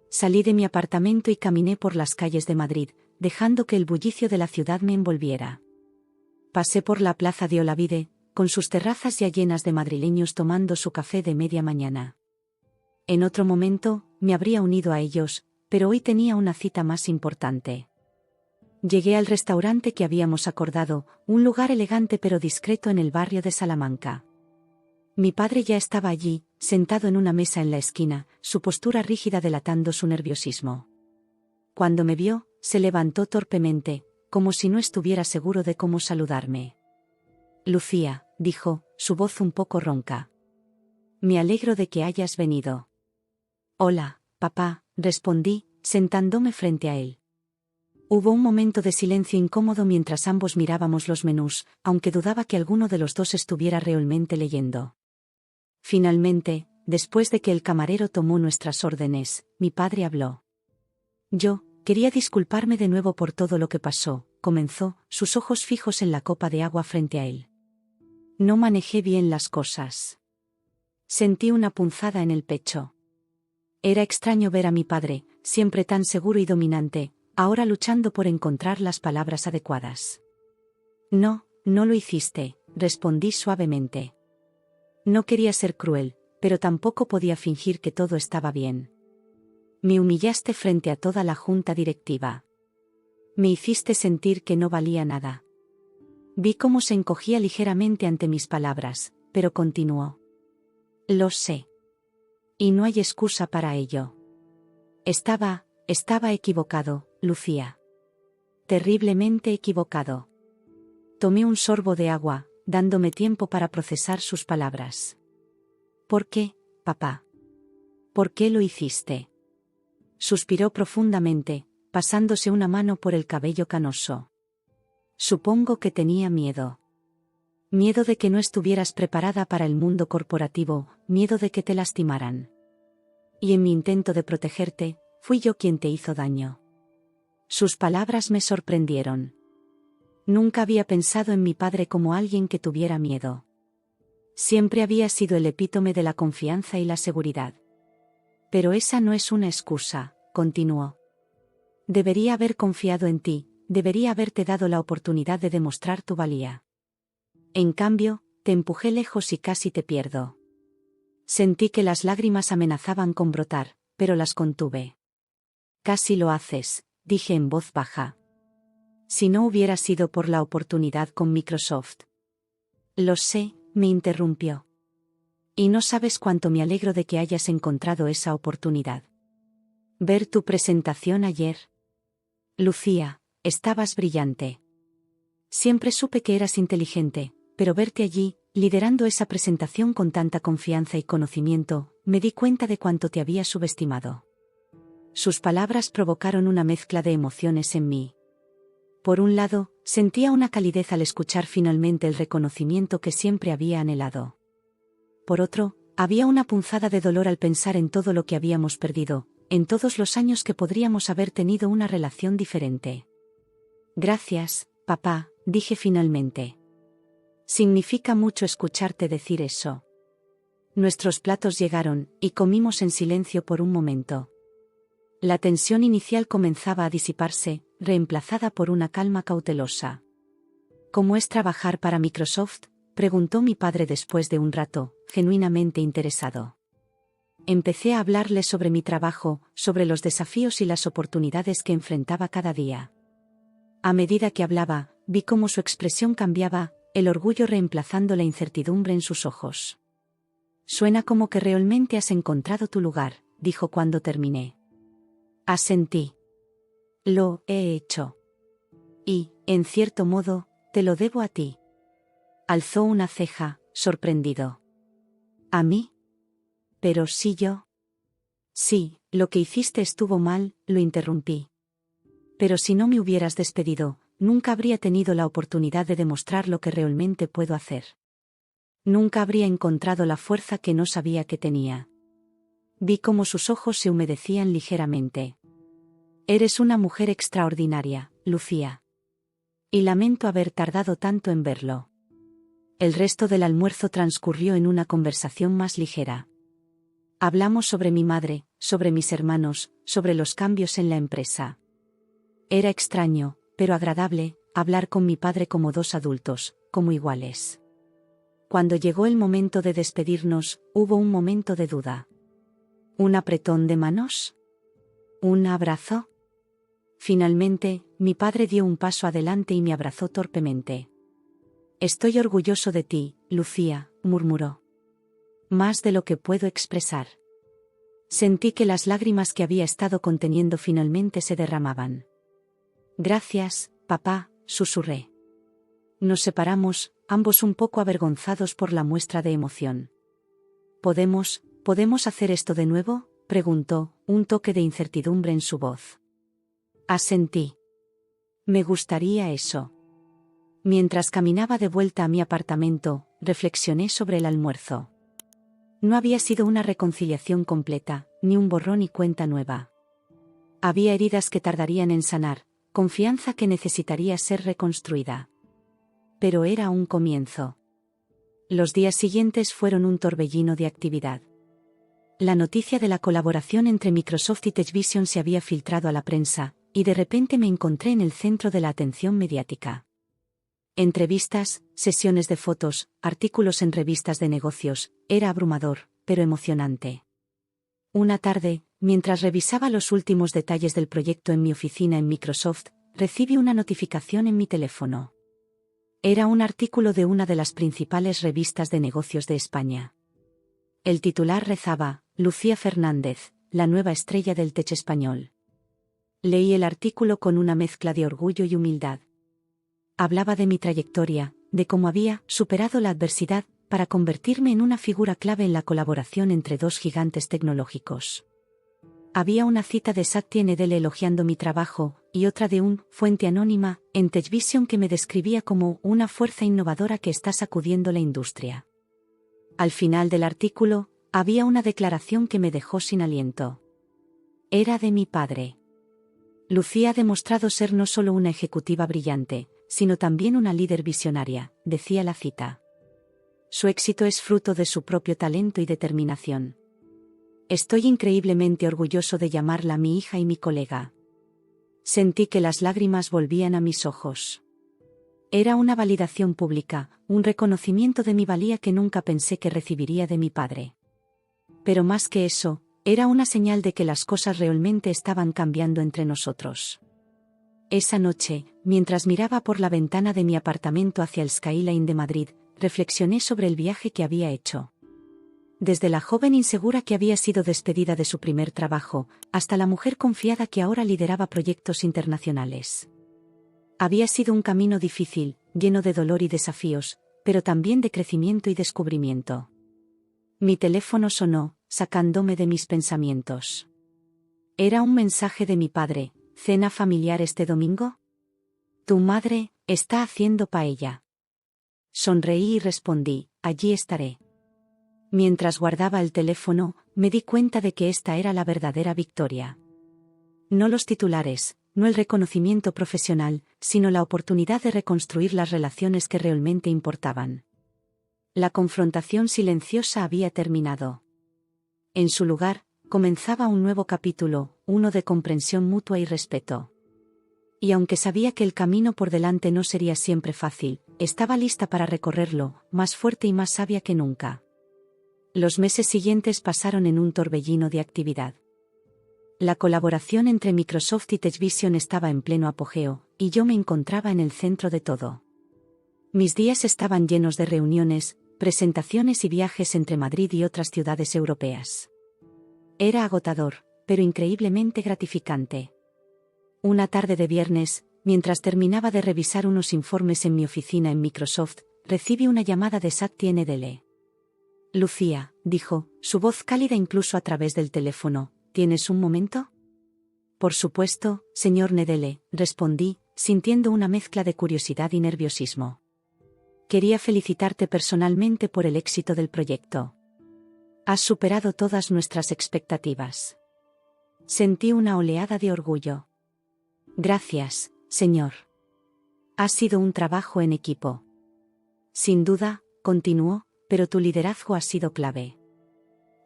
Salí de mi apartamento y caminé por las calles de Madrid, dejando que el bullicio de la ciudad me envolviera. Pasé por la plaza de Olavide, con sus terrazas ya llenas de madrileños tomando su café de media mañana. En otro momento, me habría unido a ellos, pero hoy tenía una cita más importante. Llegué al restaurante que habíamos acordado, un lugar elegante pero discreto en el barrio de Salamanca. Mi padre ya estaba allí, sentado en una mesa en la esquina, su postura rígida delatando su nerviosismo. Cuando me vio, se levantó torpemente, como si no estuviera seguro de cómo saludarme. «Lucía», dijo, su voz un poco ronca. «Me alegro de que hayas venido». «Hola, papá», respondí, sentándome frente a él. Hubo un momento de silencio incómodo mientras ambos mirábamos los menús, aunque dudaba que alguno de los dos estuviera realmente leyendo. Finalmente, después de que el camarero tomó nuestras órdenes, mi padre habló. «Yo quería disculparme de nuevo por todo lo que pasó», comenzó, sus ojos fijos en la copa de agua frente a él. «No manejé bien las cosas». Sentí una punzada en el pecho. Era extraño ver a mi padre, siempre tan seguro y dominante, ahora luchando por encontrar las palabras adecuadas. «No, no lo hiciste», respondí suavemente. No quería ser cruel, pero tampoco podía fingir que todo estaba bien. Me humillaste frente a toda la junta directiva. Me hiciste sentir que no valía nada. Vi cómo se encogía ligeramente ante mis palabras, pero continuó. «Lo sé. Y no hay excusa para ello. Estaba equivocado, Lucía. Terriblemente equivocado». Tomé un sorbo de agua, dándome tiempo para procesar sus palabras. «¿Por qué, papá? ¿Por qué lo hiciste?». Suspiró profundamente, pasándose una mano por el cabello canoso. «Supongo que tenía miedo. Miedo de que no estuvieras preparada para el mundo corporativo, miedo de que te lastimaran. Y en mi intento de protegerte, fui yo quien te hizo daño». Sus palabras me sorprendieron. Nunca había pensado en mi padre como alguien que tuviera miedo. Siempre había sido el epítome de la confianza y la seguridad. «Pero esa no es una excusa», continuó. «Debería haber confiado en ti, debería haberte dado la oportunidad de demostrar tu valía. En cambio, te empujé lejos y casi te pierdo». Sentí que las lágrimas amenazaban con brotar, pero las contuve. «Casi lo haces», dije en voz baja. «Si no hubiera sido por la oportunidad con Microsoft». «Lo sé», me interrumpió. «Y no sabes cuánto me alegro de que hayas encontrado esa oportunidad. Ver tu presentación ayer. Lucía, estabas brillante. Siempre supe que eras inteligente, pero verte allí, liderando esa presentación con tanta confianza y conocimiento, me di cuenta de cuánto te había subestimado». Sus palabras provocaron una mezcla de emociones en mí. Por un lado, sentía una calidez al escuchar finalmente el reconocimiento que siempre había anhelado. Por otro, había una punzada de dolor al pensar en todo lo que habíamos perdido, en todos los años que podríamos haber tenido una relación diferente. «Gracias, papá», dije finalmente. «Significa mucho escucharte decir eso». Nuestros platos llegaron, y comimos en silencio por un momento. La tensión inicial comenzaba a disiparse, reemplazada por una calma cautelosa. «¿Cómo es trabajar para Microsoft?», preguntó mi padre después de un rato, genuinamente interesado. Empecé a hablarle sobre mi trabajo, sobre los desafíos y las oportunidades que enfrentaba cada día. A medida que hablaba, vi cómo su expresión cambiaba, el orgullo reemplazando la incertidumbre en sus ojos. «Suena como que realmente has encontrado tu lugar», dijo cuando terminé. Asentí. «Lo he hecho. Y, en cierto modo, te lo debo a ti». Alzó una ceja, sorprendido. «¿A mí? Pero sí yo». «Sí, lo que hiciste estuvo mal», lo interrumpí. «Pero si no me hubieras despedido, nunca habría tenido la oportunidad de demostrar lo que realmente puedo hacer. Nunca habría encontrado la fuerza que no sabía que tenía». Vi cómo sus ojos se humedecían ligeramente. Eres una mujer extraordinaria, Lucía. Y lamento haber tardado tanto en verlo. El resto del almuerzo transcurrió en una conversación más ligera. Hablamos sobre mi madre, sobre mis hermanos, sobre los cambios en la empresa. Era extraño, pero agradable, hablar con mi padre como dos adultos, como iguales. Cuando llegó el momento de despedirnos, hubo un momento de duda. ¿Un apretón de manos? ¿Un abrazo? Finalmente, mi padre dio un paso adelante y me abrazó torpemente. Estoy orgulloso de ti, Lucía, murmuró. Más de lo que puedo expresar. Sentí que las lágrimas que había estado conteniendo finalmente se derramaban. Gracias, papá, susurré. Nos separamos, ambos un poco avergonzados por la muestra de emoción. ¿Podemos hacer esto de nuevo?, preguntó, un toque de incertidumbre en su voz. Asentí. Me gustaría eso. Mientras caminaba de vuelta a mi apartamento, reflexioné sobre el almuerzo. No había sido una reconciliación completa, ni un borrón y cuenta nueva. Había heridas que tardarían en sanar, confianza que necesitaría ser reconstruida. Pero era un comienzo. Los días siguientes fueron un torbellino de actividad. La noticia de la colaboración entre Microsoft y TechVision se había filtrado a la prensa, y de repente me encontré en el centro de la atención mediática. Entrevistas, sesiones de fotos, artículos en revistas de negocios, era abrumador, pero emocionante. Una tarde, mientras revisaba los últimos detalles del proyecto en mi oficina en Microsoft, recibí una notificación en mi teléfono. Era un artículo de una de las principales revistas de negocios de España. El titular rezaba: Lucía Fernández, la nueva estrella del tech español. Leí el artículo con una mezcla de orgullo y humildad. Hablaba de mi trayectoria, de cómo había superado la adversidad para convertirme en una figura clave en la colaboración entre dos gigantes tecnológicos. Había una cita de Satya Nadella elogiando mi trabajo, y otra de un fuente anónima en TechVision que me describía como una fuerza innovadora que está sacudiendo la industria. Al final del artículo, había una declaración que me dejó sin aliento. Era de mi padre. Lucía ha demostrado ser no solo una ejecutiva brillante, sino también una líder visionaria, decía la cita. Su éxito es fruto de su propio talento y determinación. Estoy increíblemente orgulloso de llamarla mi hija y mi colega. Sentí que las lágrimas volvían a mis ojos. Era una validación pública, un reconocimiento de mi valía que nunca pensé que recibiría de mi padre. Pero más que eso, era una señal de que las cosas realmente estaban cambiando entre nosotros. Esa noche, mientras miraba por la ventana de mi apartamento hacia el Skyline de Madrid, reflexioné sobre el viaje que había hecho. Desde la joven insegura que había sido despedida de su primer trabajo, hasta la mujer confiada que ahora lideraba proyectos internacionales. Había sido un camino difícil, lleno de dolor y desafíos, pero también de crecimiento y descubrimiento. Mi teléfono sonó, sacándome de mis pensamientos. Era un mensaje de mi padre: ¿cena familiar este domingo? Tu madre está haciendo paella. Sonreí y respondí: allí estaré. Mientras guardaba el teléfono, me di cuenta de que esta era la verdadera victoria. No los titulares, no el reconocimiento profesional, sino la oportunidad de reconstruir las relaciones que realmente importaban. La confrontación silenciosa había terminado. En su lugar, comenzaba un nuevo capítulo, uno de comprensión mutua y respeto. Y aunque sabía que el camino por delante no sería siempre fácil, estaba lista para recorrerlo, más fuerte y más sabia que nunca. Los meses siguientes pasaron en un torbellino de actividad. La colaboración entre Microsoft y TechVision estaba en pleno apogeo, y yo me encontraba en el centro de todo. Mis días estaban llenos de reuniones, presentaciones y viajes entre Madrid y otras ciudades europeas. Era agotador, pero increíblemente gratificante. Una tarde de viernes, mientras terminaba de revisar unos informes en mi oficina en Microsoft, recibí una llamada de Satya Nadella. Lucía, dijo, su voz cálida incluso a través del teléfono, ¿tienes un momento? Por supuesto, señor Nadella, respondí, sintiendo una mezcla de curiosidad y nerviosismo. Quería felicitarte personalmente por el éxito del proyecto. Has superado todas nuestras expectativas. Sentí una oleada de orgullo. Gracias, señor. Ha sido un trabajo en equipo. Sin duda, continuó, pero tu liderazgo ha sido clave.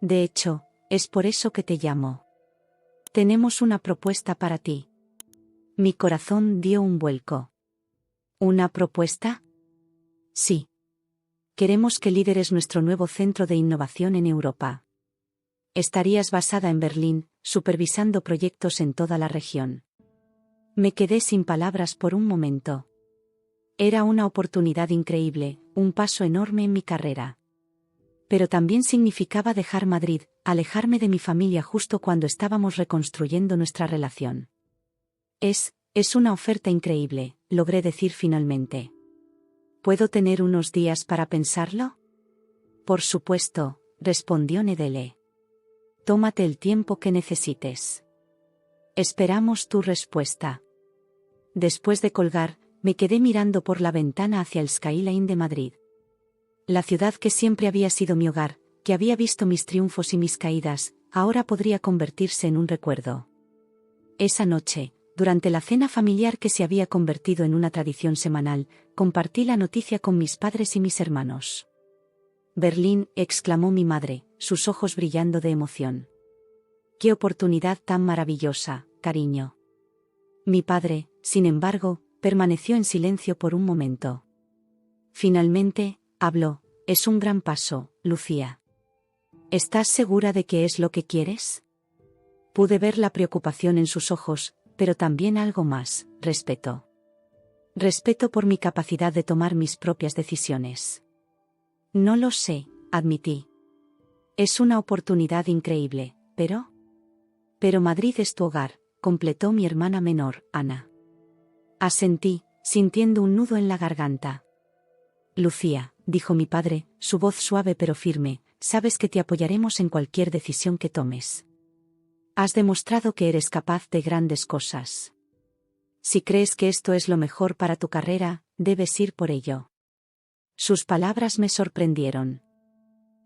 De hecho, es por eso que te llamo. Tenemos una propuesta para ti. Mi corazón dio un vuelco. ¿Una propuesta? Sí. Queremos que lideres nuestro nuevo centro de innovación en Europa. Estarías basada en Berlín, supervisando proyectos en toda la región. Me quedé sin palabras por un momento. Era una oportunidad increíble, un paso enorme en mi carrera. Pero también significaba dejar Madrid, alejarme de mi familia justo cuando estábamos reconstruyendo nuestra relación. Es una oferta increíble, logré decir finalmente. ¿Puedo tener unos días para pensarlo? Por supuesto, respondió Nedele. Tómate el tiempo que necesites. Esperamos tu respuesta. Después de colgar, me quedé mirando por la ventana hacia el skyline de Madrid. La ciudad que siempre había sido mi hogar, que había visto mis triunfos y mis caídas, ahora podría convertirse en un recuerdo. Esa noche, durante la cena familiar que se había convertido en una tradición semanal, compartí la noticia con mis padres y mis hermanos. Berlín, exclamó mi madre, sus ojos brillando de emoción. ¡Qué oportunidad tan maravillosa, cariño! Mi padre, sin embargo, permaneció en silencio por un momento. Finalmente, habló. Es un gran paso, Lucía. ¿Estás segura de que es lo que quieres? Pude ver la preocupación en sus ojos, pero también algo más, respeto. Respeto por mi capacidad de tomar mis propias decisiones. No lo sé, admití. Es una oportunidad increíble, pero... Pero Madrid es tu hogar, completó mi hermana menor, Ana. Asentí, sintiendo un nudo en la garganta. Lucía, dijo mi padre, su voz suave pero firme, sabes que te apoyaremos en cualquier decisión que tomes. Has demostrado que eres capaz de grandes cosas. Si crees que esto es lo mejor para tu carrera, debes ir por ello. Sus palabras me sorprendieron.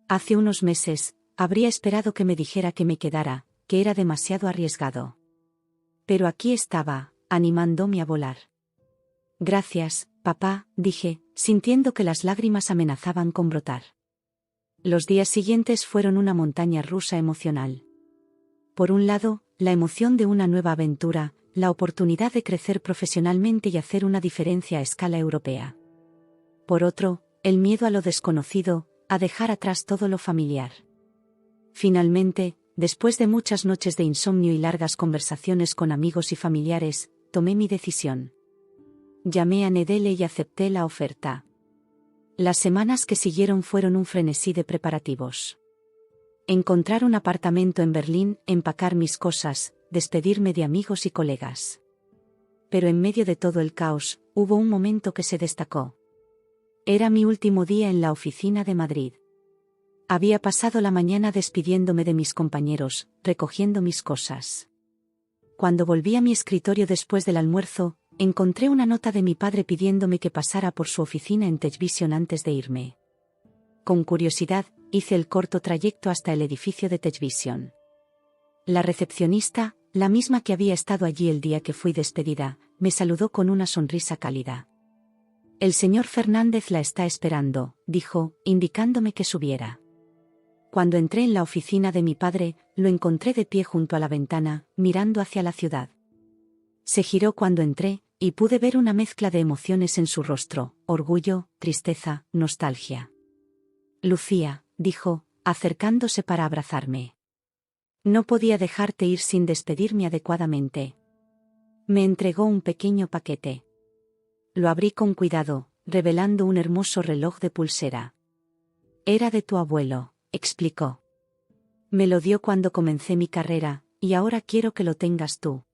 Hace unos meses, habría esperado que me dijera que me quedara, que era demasiado arriesgado. Pero aquí estaba, animándome a volar. Gracias, papá, dije, sintiendo que las lágrimas amenazaban con brotar. Los días siguientes fueron una montaña rusa emocional. Por un lado, la emoción de una nueva aventura, la oportunidad de crecer profesionalmente y hacer una diferencia a escala europea. Por otro, el miedo a lo desconocido, a dejar atrás todo lo familiar. Finalmente, después de muchas noches de insomnio y largas conversaciones con amigos y familiares, tomé mi decisión. Llamé a Nedele y acepté la oferta. Las semanas que siguieron fueron un frenesí de preparativos. Encontrar un apartamento en Berlín, empacar mis cosas, despedirme de amigos y colegas. Pero en medio de todo el caos, hubo un momento que se destacó. Era mi último día en la oficina de Madrid. Había pasado la mañana despidiéndome de mis compañeros, recogiendo mis cosas. Cuando volví a mi escritorio después del almuerzo, encontré una nota de mi padre pidiéndome que pasara por su oficina en TechVision antes de irme. Con curiosidad, hice el corto trayecto hasta el edificio de TechVision. La recepcionista, la misma que había estado allí el día que fui despedida, me saludó con una sonrisa cálida. El señor Fernández la está esperando, dijo, indicándome que subiera. Cuando entré en la oficina de mi padre, lo encontré de pie junto a la ventana, mirando hacia la ciudad. Se giró cuando entré, y pude ver una mezcla de emociones en su rostro, orgullo, tristeza, nostalgia. Lucía, dijo, acercándose para abrazarme. No podía dejarte ir sin despedirme adecuadamente. Me entregó un pequeño paquete. Lo abrí con cuidado, revelando un hermoso reloj de pulsera. Era de tu abuelo, explicó. Me lo dio cuando comencé mi carrera, y ahora quiero que lo tengas tú.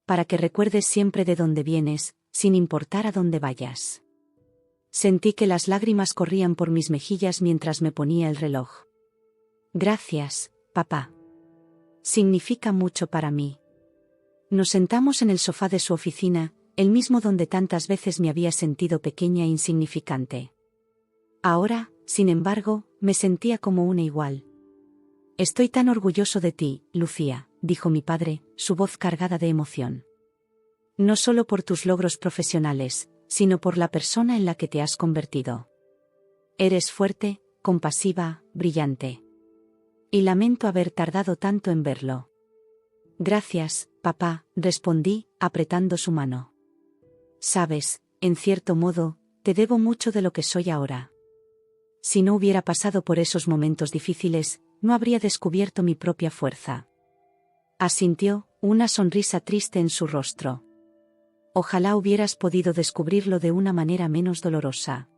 Para que recuerdes siempre de dónde vienes, sin importar a dónde vayas. Sentí que las lágrimas corrían por mis mejillas mientras me ponía el reloj. Gracias, papá. Significa mucho para mí. Nos sentamos en el sofá de su oficina, el mismo donde tantas veces me había sentido pequeña e insignificante. Ahora, sin embargo, me sentía como una igual. Estoy tan orgulloso de ti, Lucía, dijo mi padre, su voz cargada de emoción. No solo por tus logros profesionales, sino por la persona en la que te has convertido. Eres fuerte, compasiva, brillante. Y lamento haber tardado tanto en verlo. Gracias, papá, respondí, apretando su mano. Sabes, en cierto modo, te debo mucho de lo que soy ahora. Si no hubiera pasado por esos momentos difíciles, no habría descubierto mi propia fuerza. Asintió, una sonrisa triste en su rostro. Ojalá hubieras podido descubrirlo de una manera menos dolorosa.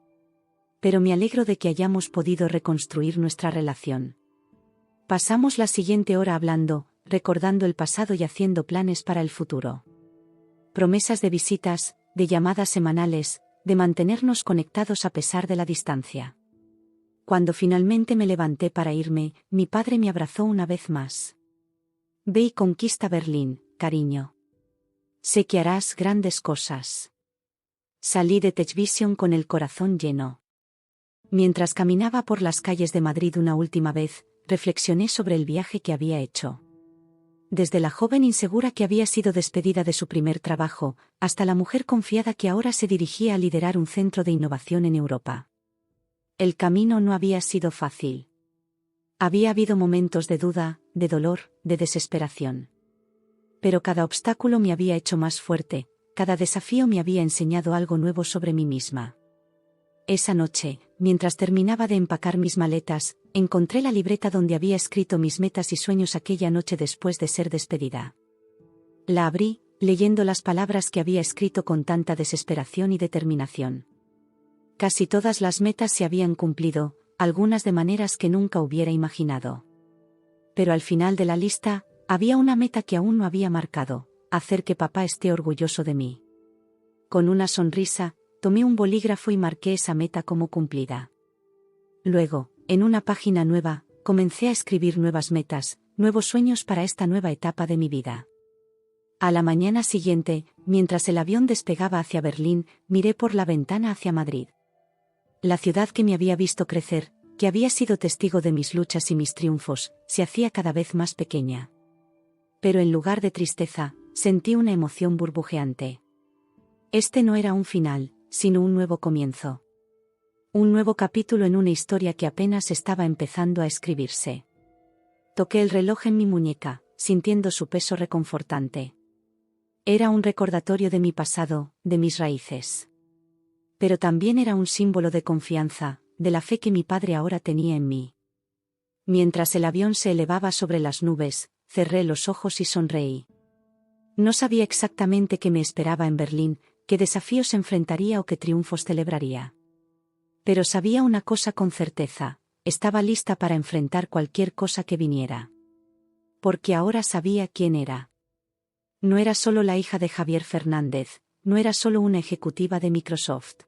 Pero me alegro de que hayamos podido reconstruir nuestra relación. Pasamos la siguiente hora hablando, recordando el pasado y haciendo planes para el futuro. Promesas de visitas, de llamadas semanales, de mantenernos conectados a pesar de la distancia. Cuando finalmente me levanté para irme, mi padre me abrazó una vez más. Ve y conquista Berlín, cariño. Sé que harás grandes cosas. Salí de TechVision con el corazón lleno. Mientras caminaba por las calles de Madrid una última vez, reflexioné sobre el viaje que había hecho. Desde la joven insegura que había sido despedida de su primer trabajo, hasta la mujer confiada que ahora se dirigía a liderar un centro de innovación en Europa. El camino no había sido fácil. Había habido momentos de duda, de dolor, de desesperación. Pero cada obstáculo me había hecho más fuerte, cada desafío me había enseñado algo nuevo sobre mí misma. Esa noche, mientras terminaba de empacar mis maletas, encontré la libreta donde había escrito mis metas y sueños aquella noche después de ser despedida. La abrí, leyendo las palabras que había escrito con tanta desesperación y determinación. Casi todas las metas se habían cumplido, algunas de maneras que nunca hubiera imaginado. Pero al final de la lista, había una meta que aún no había marcado: hacer que papá esté orgulloso de mí. Con una sonrisa, tomé un bolígrafo y marqué esa meta como cumplida. Luego, en una página nueva, comencé a escribir nuevas metas, nuevos sueños para esta nueva etapa de mi vida. A la mañana siguiente, mientras el avión despegaba hacia Berlín, miré por la ventana hacia Madrid. La ciudad que me había visto crecer, que había sido testigo de mis luchas y mis triunfos, se hacía cada vez más pequeña. Pero en lugar de tristeza, sentí una emoción burbujeante. Este no era un final, sino un nuevo comienzo. Un nuevo capítulo en una historia que apenas estaba empezando a escribirse. Toqué el reloj en mi muñeca, sintiendo su peso reconfortante. Era un recordatorio de mi pasado, de mis raíces. Pero también era un símbolo de confianza, de la fe que mi padre ahora tenía en mí. Mientras el avión se elevaba sobre las nubes, cerré los ojos y sonreí. No sabía exactamente qué me esperaba en Berlín, qué desafíos enfrentaría o qué triunfos celebraría. Pero sabía una cosa con certeza: estaba lista para enfrentar cualquier cosa que viniera. Porque ahora sabía quién era. No era solo la hija de Javier Fernández, no era solo una ejecutiva de Microsoft.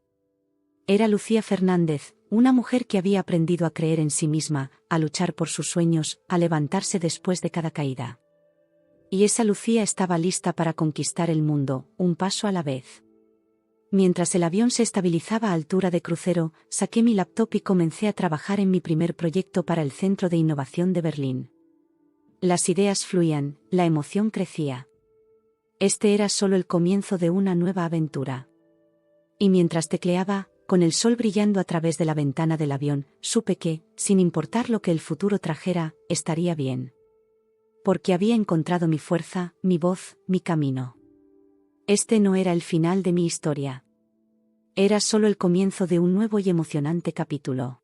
Era Lucía Fernández, una mujer que había aprendido a creer en sí misma, a luchar por sus sueños, a levantarse después de cada caída. Y esa Lucía estaba lista para conquistar el mundo, un paso a la vez. Mientras el avión se estabilizaba a altura de crucero, saqué mi laptop y comencé a trabajar en mi primer proyecto para el Centro de Innovación de Berlín. Las ideas fluían, la emoción crecía. Este era solo el comienzo de una nueva aventura. Y mientras tecleaba, con el sol brillando a través de la ventana del avión, supe que, sin importar lo que el futuro trajera, estaría bien. Porque había encontrado mi fuerza, mi voz, mi camino. Este no era el final de mi historia. Era solo el comienzo de un nuevo y emocionante capítulo.